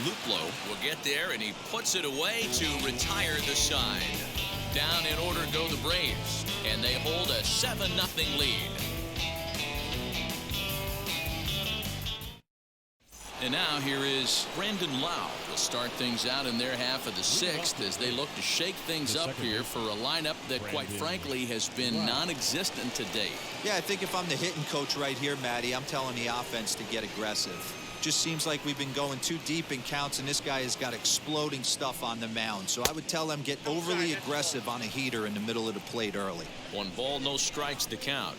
Speaker 1: Luplow will get there, and he puts it away to retire the side. Down in order go the Braves, and they hold a 7-0 lead. And now here is Brandon Lau to start things out in their half of the 6th as they look to shake things up here for a lineup that, quite frankly, has been non-existent to date.
Speaker 4: Yeah, I think if I'm the hitting coach right here, Matty, I'm telling the offense to get aggressive. Just seems like we've been going too deep in counts, and this guy has got exploding stuff on the mound. So I would tell them get overly aggressive on a heater in the middle of the plate early.
Speaker 1: 1 ball, no strikes to count.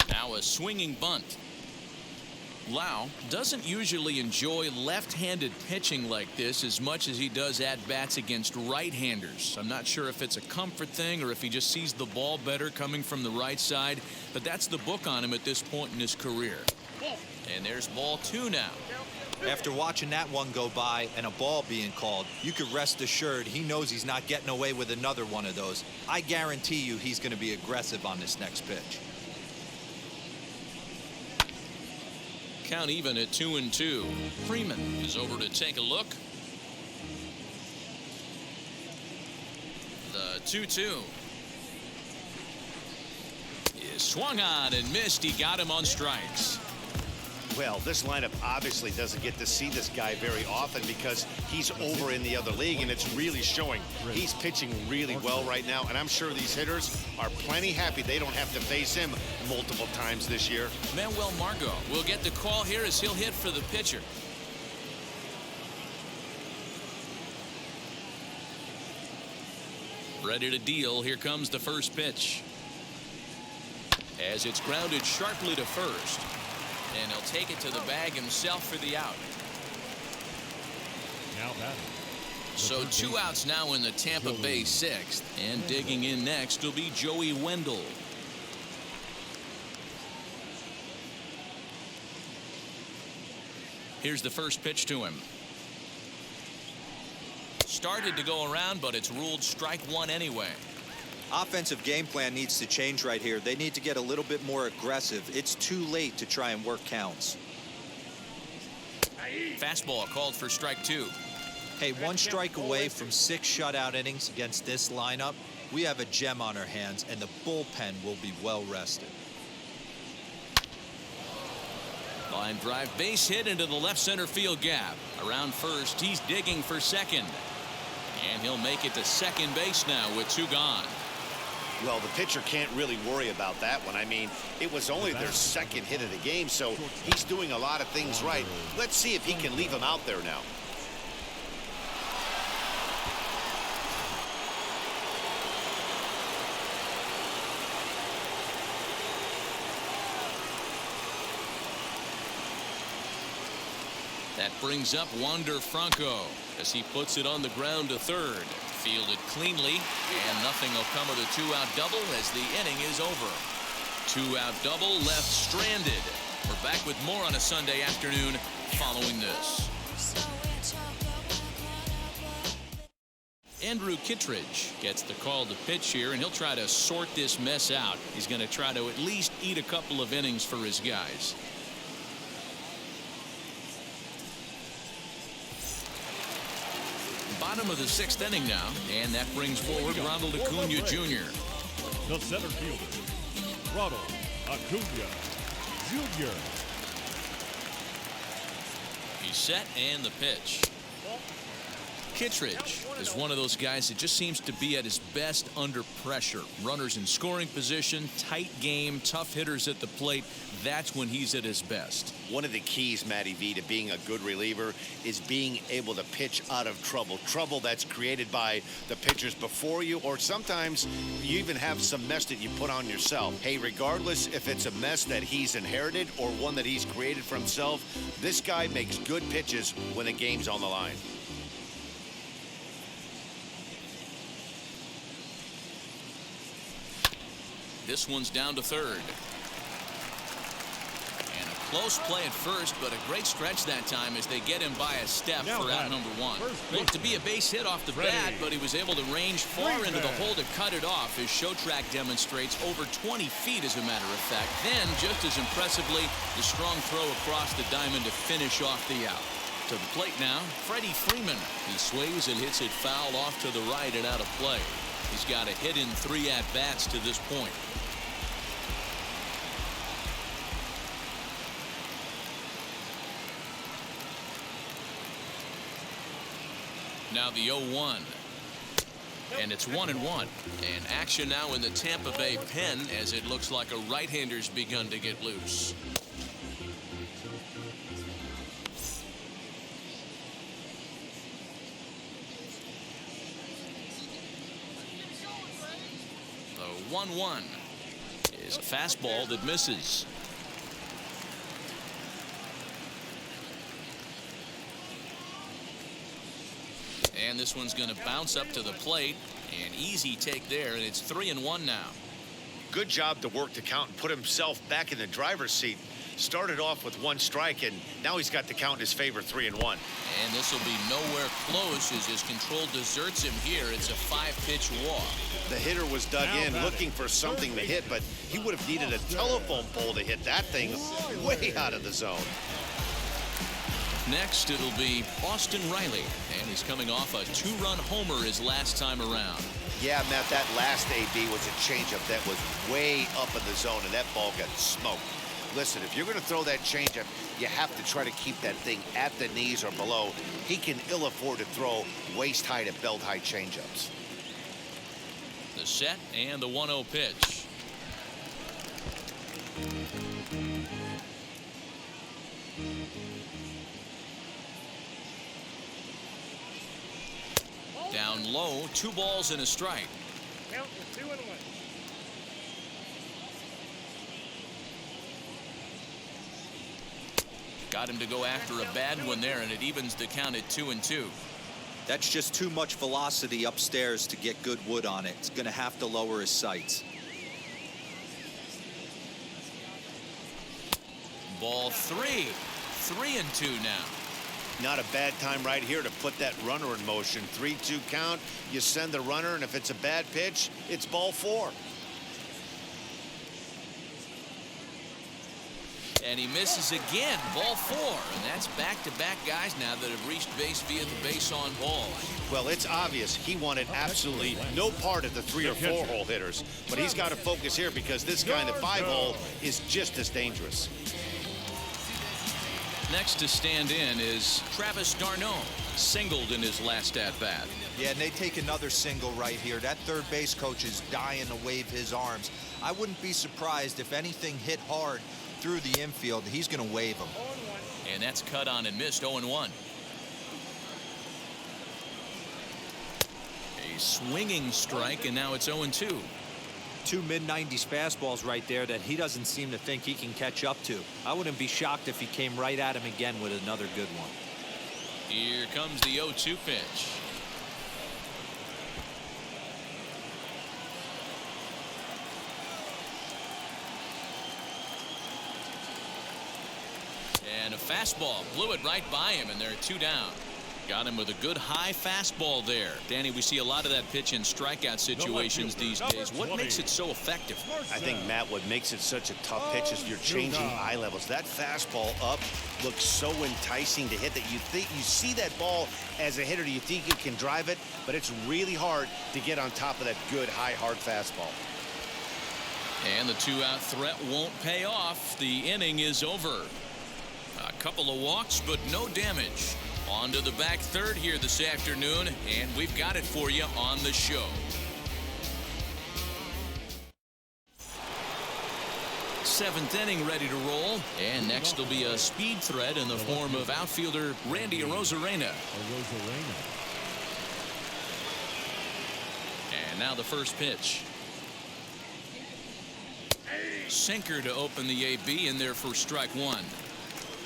Speaker 1: Now a swinging bunt. Lau doesn't usually enjoy left-handed pitching like this as much as he does at-bats against right-handers. I'm not sure if it's a comfort thing or if he just sees the ball better coming from the right side, but that's the book on him at this point in his career. And there's ball 2 now.
Speaker 4: After watching that one go by and a ball being called, you could rest assured he knows he's not getting away with another one of those. I guarantee you he's going to be aggressive on this next pitch.
Speaker 1: Count even at 2-2. Freeman is over to take a look. The 2-2 is swung on and missed. He got him on strikes.
Speaker 2: Well, this lineup obviously doesn't get to see this guy very often because he's over in the other league, and it's really showing. He's pitching really well right now, and I'm sure these hitters are plenty happy they don't have to face him multiple times this year.
Speaker 1: Manuel Margot will get the call here as he'll hit for the pitcher. Ready to deal. Here comes the first pitch. As it's grounded sharply to first. And he'll take it to the bag himself for the out.
Speaker 3: Now batting.
Speaker 1: So 2 outs now in the Tampa Bay 6th. And digging in next will be Joey Wendell. Here's the first pitch to him. Started to go around, but it's ruled strike 1 anyway.
Speaker 4: Offensive game plan needs to change right here. They need to get a little bit more aggressive. It's too late to try and work counts.
Speaker 1: Fastball called for strike 2.
Speaker 4: Hey, 1 strike away from 6 shutout innings against this lineup. We have a gem on our hands, and the bullpen will be well rested.
Speaker 1: Line drive base hit into the left center field gap. Around first, he's digging for second. And he'll make it to second base now with 2 gone.
Speaker 2: Well, the pitcher can't really worry about that one. I mean, it was only their 2nd hit of the game, so he's doing a lot of things right. Let's see if he can leave him out there now.
Speaker 1: That brings up Wander Franco as he puts it on the ground to third. Fielded cleanly, and nothing will come of the 2-out double as the inning is over. 2-out double left stranded. We're back with more on a Sunday afternoon following this. Andrew Kittredge gets the call to pitch here, and he'll try to sort this mess out. He's going to try to at least eat a couple of innings for his guys. Bottom of the 6th inning now, and that brings forward Ronald Acuna Jr.
Speaker 3: The center fielder, Ronald Acuna Jr.
Speaker 1: He's set, and the pitch. Kittredge is one of those guys that just seems to be at his best under pressure. Runners in scoring position, tight game, tough hitters at the plate. That's when he's at his best.
Speaker 2: One of the keys, Matty V, to being a good reliever is being able to pitch out of trouble. Trouble that's created by the pitchers before you, or sometimes you even have some mess that you put on yourself. Hey, regardless if it's a mess that he's inherited or one that he's created for himself, this guy makes good pitches when the game's on the line.
Speaker 1: This one's down to third. And a close play at first, but a great stretch that time as they get him by a step for out number 1. Looked to be a base hit off the bat, but he was able to range far into the hole to cut it off. His show track demonstrates over 20 feet, as a matter of fact. Then, just as impressively, the strong throw across the diamond to finish off the out. To the plate now, Freddie Freeman. He swings and hits it foul off to the right and out of play. He's got a hit in 3 at-bats to this point. Now the 0-1. And it's 1-1. And action now in the Tampa Bay pen as it looks like a right-hander's begun to get loose. The 1-1 is a fastball that misses. And this one's going to bounce up to the plate. An easy take there, and it's 3-1 now.
Speaker 2: Good job to work the count and put himself back in the driver's seat. Started off with 1 strike, and now he's got the count in his favor, 3-1.
Speaker 1: And this will be nowhere close as his control deserts him here. It's a 5-pitch walk.
Speaker 2: The hitter was dug in looking for something to hit, but he would have needed a telephone pole to hit that thing way out of the zone.
Speaker 1: Next, it'll be Austin Riley, and he's coming off a 2-run homer his last time around.
Speaker 2: Yeah, Matt, that last AB was a changeup that was way up in the zone, and that ball got smoked. Listen, if you're going to throw that changeup, you have to try to keep that thing at the knees or below. He can ill afford to throw waist-high to belt-high changeups.
Speaker 1: The set and the 1-0 pitch. Down low, 2 balls and a strike.
Speaker 8: Count is 2-1.
Speaker 1: Got him to go after a bad one there, and it evens the count at 2-2.
Speaker 5: That's just too much velocity upstairs to get good wood on it. It's going to have to lower his sights.
Speaker 1: Ball 3. 3-2 now.
Speaker 2: Not a bad time right here to put that runner in motion. 3-2 count. You send the runner, and if it's a bad pitch, it's ball 4.
Speaker 1: And he misses again. Ball 4. And that's back-to-back guys now that have reached base via the base on ball.
Speaker 2: Well, it's obvious he wanted absolutely no part of the 3 or 4 hole hitters. But he's got to focus here because this guy in the 5 hole is just as dangerous.
Speaker 1: Next to stand in is Travis d'Arnaud, singled in his last at-bat.
Speaker 4: Yeah, and they take another single right here. That third base coach is dying to wave his arms. I wouldn't be surprised if anything hit hard through the infield. He's going to wave them.
Speaker 1: And that's cut on and missed. 0-1. A swinging strike, and now it's 0-2.
Speaker 5: 2 mid-90s fastballs right there that he doesn't seem to think he can catch up to. I wouldn't be shocked if he came right at him again with another good one.
Speaker 1: Here comes the 0-2 pitch. And a fastball blew it right by him, and there are 2 down. Got him with a good high fastball there. Danny, we see a lot of that pitch in strikeout situations these days. What makes it so effective?
Speaker 2: I think, Matt, what makes it such a tough pitch is you're changing eye levels. That fastball up looks so enticing to hit that you think you see that ball as a hitter. You think you can drive it, but it's really hard to get on top of that good high hard fastball.
Speaker 1: And the 2-out threat won't pay off. The inning is over. A couple of walks, but no damage. On to the back third here this afternoon, and we've got it for you on the show. Seventh inning ready to roll, and next will be a speed threat in the form of outfielder Randy Arozarena. And now the first pitch. Sinker to open the AB, in there for strike 1.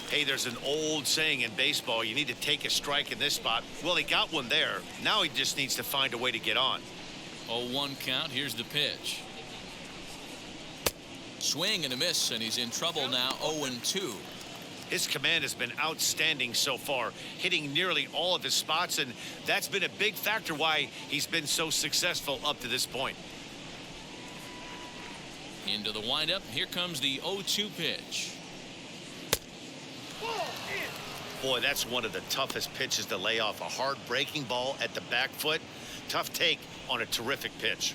Speaker 2: Hey, there's an old saying in baseball, you need to take a strike in this spot. Well, he got one there. Now he just needs to find a way to get on.
Speaker 1: 0-1 count. Here's the pitch. Swing and a miss, and he's in trouble now. 0-2.
Speaker 2: His command has been outstanding so far, hitting nearly all of his spots, and that's been a big factor why he's been so successful up to this point.
Speaker 1: Into the windup. Here comes the 0-2 pitch.
Speaker 2: Boy, that's one of the toughest pitches to lay off. A hard breaking ball at the back foot. Tough take on a terrific pitch.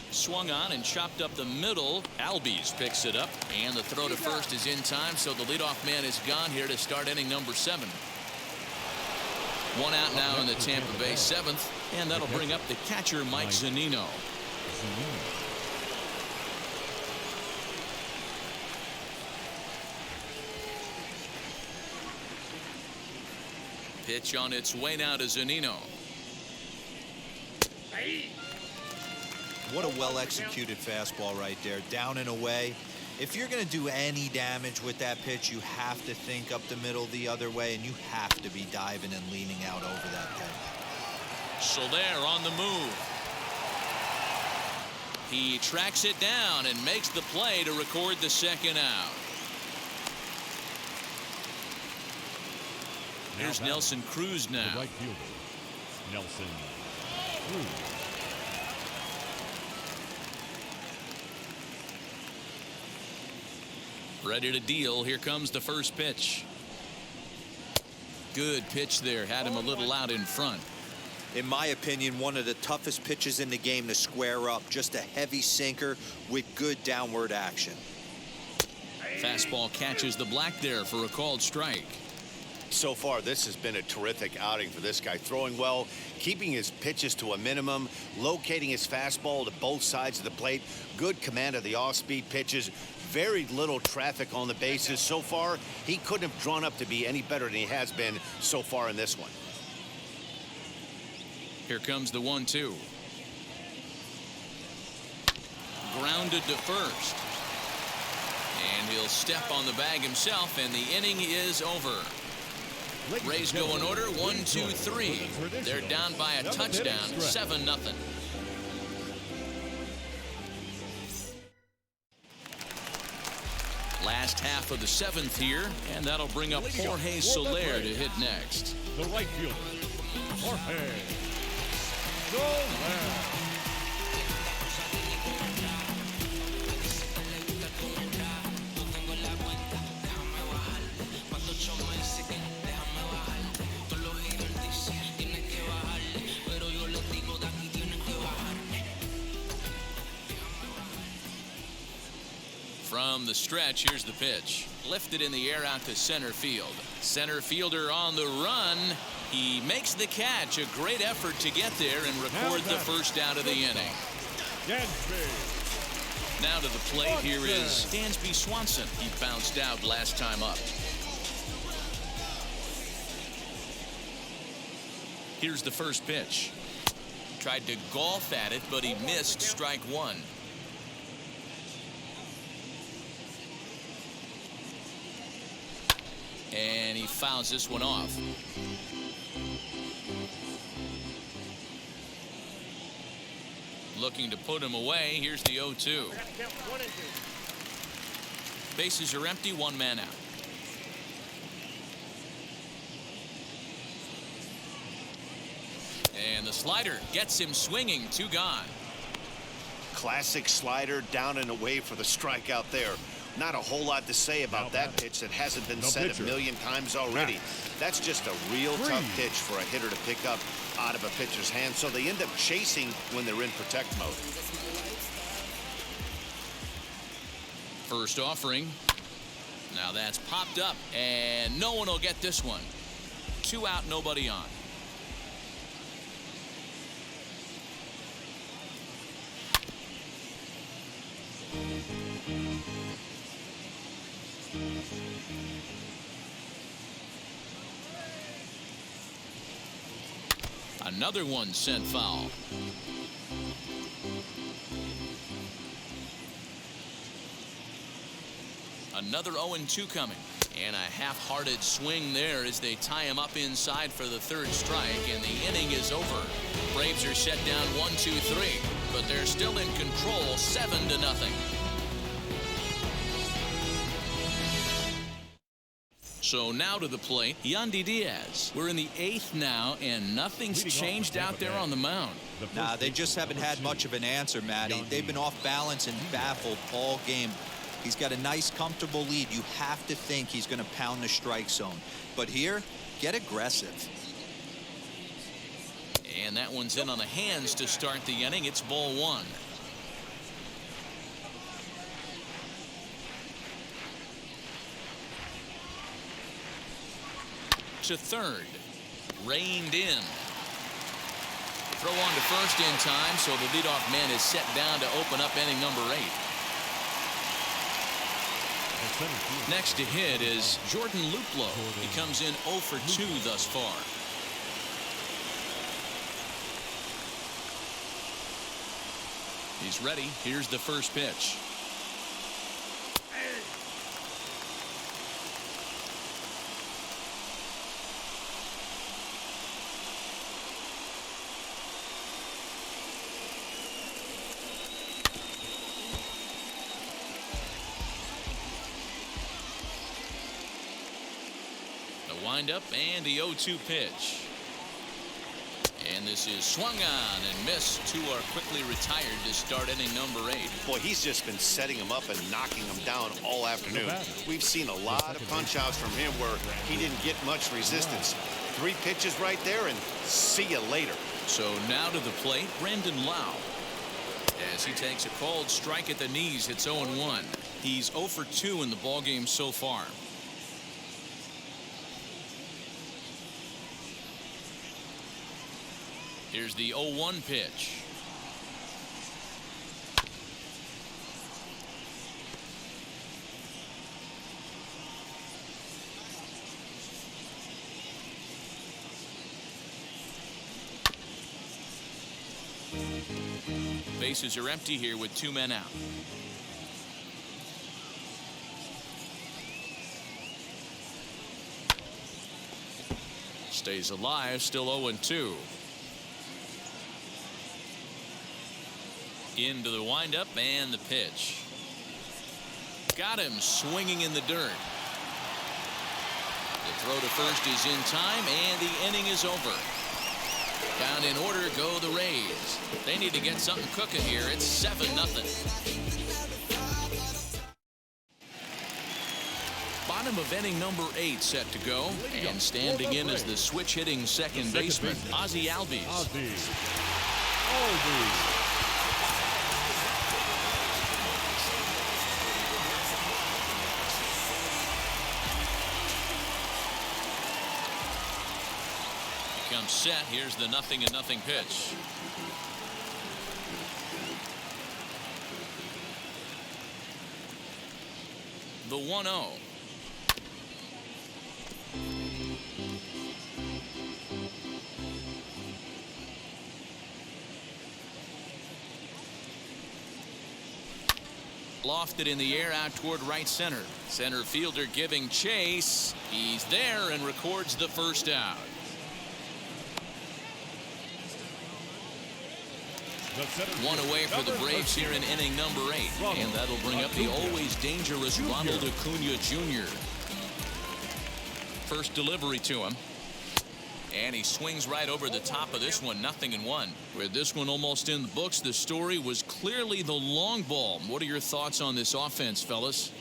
Speaker 1: Swung on and chopped up the middle. Albies picks it up, and the throw to first is in time, so the leadoff man is gone here to start inning number 7. One out now in the Tampa Bay 7th, and that'll bring up the catcher, Mike Zanino. Pitch on its way now to Zanino.
Speaker 4: What a well-executed fastball right there, down and away. If you're going to do any damage with that pitch, you have to think up the middle the other way, and you have to be diving and leaning out over that thing.
Speaker 1: Soler on the move. He tracks it down and makes the play to record the second out. Here's Nelson Cruz now.
Speaker 3: The right fielder, Nelson Cruz.
Speaker 1: Ready to deal. Here comes the first pitch. Good pitch there. Had him a little out in front.
Speaker 4: In my opinion, one of the toughest pitches in the game to square up. Just a heavy sinker with good downward action.
Speaker 1: Fastball catches the black there for a called strike.
Speaker 2: So far, this has been a terrific outing for this guy. Throwing well, keeping his pitches to a minimum, locating his fastball to both sides of the plate. Good command of the off-speed pitches. Very little traffic on the bases. So far, he couldn't have drawn up to be any better than he has been so far in this one.
Speaker 1: Here comes the 1-2. Grounded to first. And he'll step on the bag himself, and the inning is over. Rays go in order, 1, 2, 3. They're down by a touchdown, 7-0. Last half of the 7th here, and that'll bring up Jorge Soler to hit next.
Speaker 3: The right fielder, Jorge Soler.
Speaker 1: From the stretch, here's the pitch. Lifted in the air out to center field. Center fielder on the run. He makes the catch. A great effort to get there and record the first out of the inning. Now to the plate, here is Dansby Swanson. He bounced out last time up. Here's the first pitch. Tried to golf at it, but he missed strike 1. And he fouls this one off. Looking to put him away. Here's the 0-2. Bases are empty, 1 man out. And the slider gets him swinging, 2 gone.
Speaker 2: Classic slider, down and away for the strikeout there. Not a whole lot to say about that pitch that hasn't been said a million times already. That's just a real tough pitch for a hitter to pick up out of a pitcher's hand, so they end up chasing when they're in protect mode.
Speaker 1: First offering. Now that's popped up, and no one will get this one. 2 out, nobody on. Another one sent foul. Another 0-2 coming. And a half-hearted swing there as they tie him up inside for the 3rd strike, and the inning is over. Braves are set down 1-2-3, but they're still in control 7-0. So now to the plate, Yandi Diaz. We're in the 8th now, and nothing's changed out there on the mound.
Speaker 4: Nah, they just haven't had much of an answer, Matty. They've been off balance and baffled all game. He's got a nice, comfortable lead. You have to think he's going to pound the strike zone. But here, get aggressive.
Speaker 1: And that one's in on the hands to start the inning. It's ball 1. To third. Reined in. Throw on to first in time, so the leadoff man is set down to open up inning number 8. Next to hit is Jordan Luplow. He comes in 0 for 2 thus far. He's ready. Here's the first pitch. Windup and the 0-2 pitch. And this is swung on and missed. 2 are quickly retired to start inning number 8.
Speaker 2: Boy, he's just been setting him up and knocking him down all afternoon. We've seen a lot of punch outs from him where he didn't get much resistance. 3 pitches right there and see you later.
Speaker 1: So now to the plate, Brandon Lau. As he takes a called strike at the knees, it's 0-1. He's 0 for 2 in the ballgame so far. Here's the 0-1 pitch. Bases are empty here with 2 men out. Stays alive, still 0-2. Into the windup and the pitch. Got him swinging in the dirt. The throw to first is in time, and the inning is over. Down in order go the Rays. They need to get something cooking here. It's 7-0. Bottom of inning number 8 set to go, and standing in as the switch hitting second baseman, Ozzie Albies. Comes set. Here's the 0-0 pitch. The 1-0. Lofted in the air out toward right center. Center fielder giving chase. He's there and records the first out. One away for the Braves here in inning number 8. And that'll bring up the always dangerous Ronald Acuna Jr. First delivery to him. And he swings right over the top of this one, 0-1. With this one almost in the books, the story was clearly the long ball. What are your thoughts on this offense, fellas?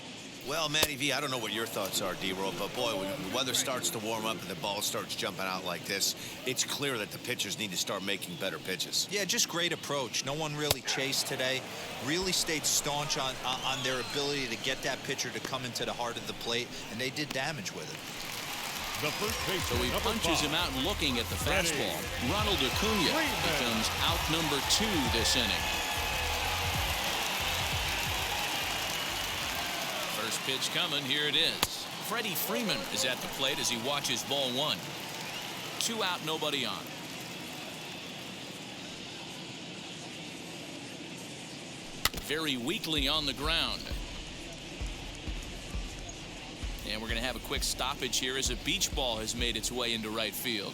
Speaker 2: Well, Matty V, I don't know what your thoughts are, D-Roll, but boy, when the weather starts to warm up and the ball starts jumping out like this, it's clear that the pitchers need to start making better pitches.
Speaker 4: Yeah, just great approach. No one really chased today. Really stayed staunch on their ability to get that pitcher to come into the heart of the plate, and they did damage with it.
Speaker 1: So he punches him out looking at the fastball. Ronald Acuna becomes out number 2 this inning. First pitch coming. Here it is. Freddie Freeman is at the plate as he watches ball 1. 2 out, nobody on. Very weakly on the ground. And we're going to have a quick stoppage here as a beach ball has made its way into right field.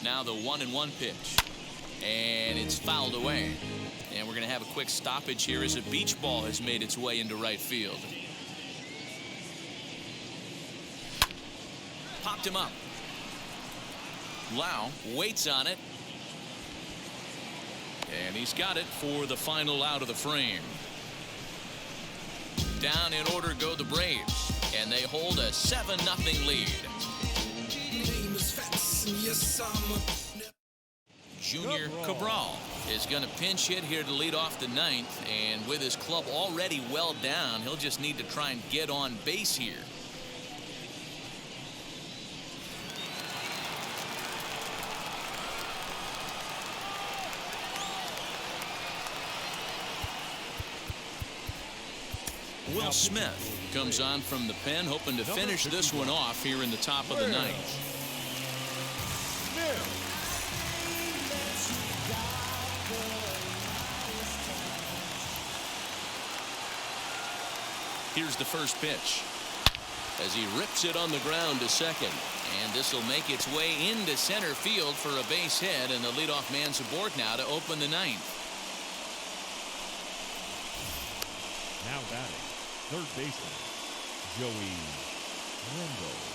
Speaker 1: Now the 1-1 pitch. And it's fouled away. And we're going to have a quick stoppage here as a beach ball has made its way into right field. Popped him up. Lau waits on it. And he's got it for the final out of the frame. Down in order go the Braves. And they hold a 7-0 lead. Junior Cabral is going to pinch hit here to lead off the ninth. And with his club already well down, he'll just need to try and get on base here. Will Smith comes on from the pen, hoping to finish this one off here in the top of the ninth. Here's the first pitch as he rips it on the ground to second. And this will make its way into center field for a base hit, and the leadoff man's aboard now to open the ninth.
Speaker 3: Now batting, third baseman, Joey Wendell.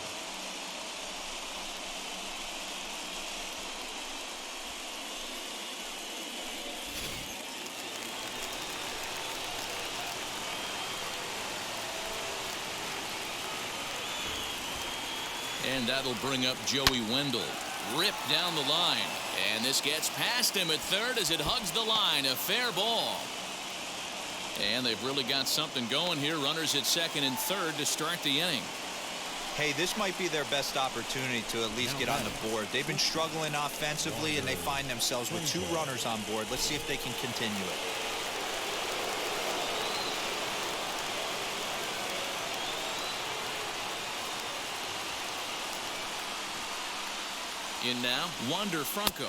Speaker 1: And that'll bring up Joey Wendell. Ripped down the line. And this gets past him at third as it hugs the line. A fair ball. And they've really got something going here. Runners at second and third to start the inning.
Speaker 4: Hey, this might be their best opportunity to at least get on the board. They've been struggling offensively, and they find themselves with 2 runners on board. Let's see if they can continue it.
Speaker 1: In now, Wander Franco,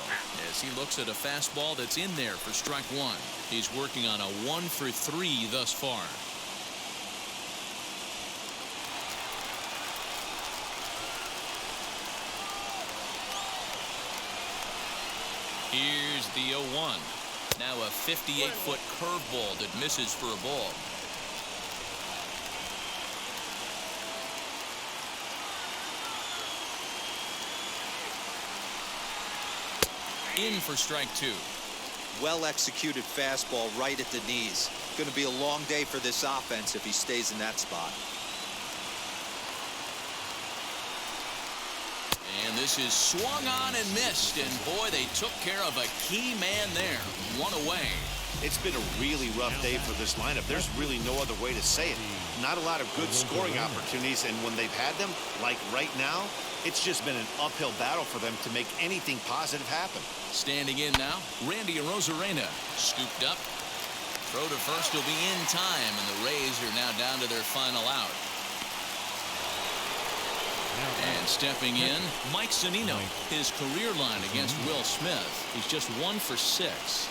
Speaker 1: as he looks at a fastball that's in there for strike one. He's working on a 1-for-3 thus far. Here's the 0-1. Now a 58-foot curveball that misses for a ball. In for strike 2.
Speaker 5: Well executed fastball right at the knees. Going to be a long day for this offense if he stays in that spot.
Speaker 1: And this is swung on and missed, and boy, they took care of a key man there. 1 away.
Speaker 2: It's been a really rough day for this lineup. There's really no other way to say it. Not a lot of good scoring opportunities, and when they've had them, like right now, it's just been an uphill battle for them to make anything positive happen.
Speaker 1: Standing in now, Randy Arozarena. Scooped up. Throw to first will be in time, and the Rays are now down to their final out. And stepping in, Mike Zanino. His career line against Will Smith. He's just 1 for 6.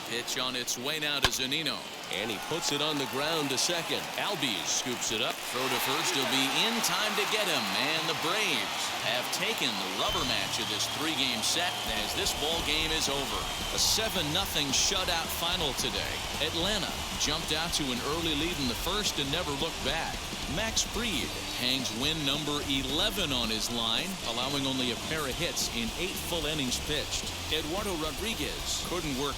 Speaker 1: Pitch on its way now to Zanino. And he puts it on the ground to second. Albies scoops it up. Throw to first will be in time to get him. And the Braves have taken the rubber match of this 3-game set as this ball game is over. A 7-0 shutout final today. Atlanta jumped out to an early lead in the first and never looked back. Max Fried hangs win number 11 on his line, allowing only a pair of hits in 8 full innings pitched. Eduardo Rodriguez couldn't work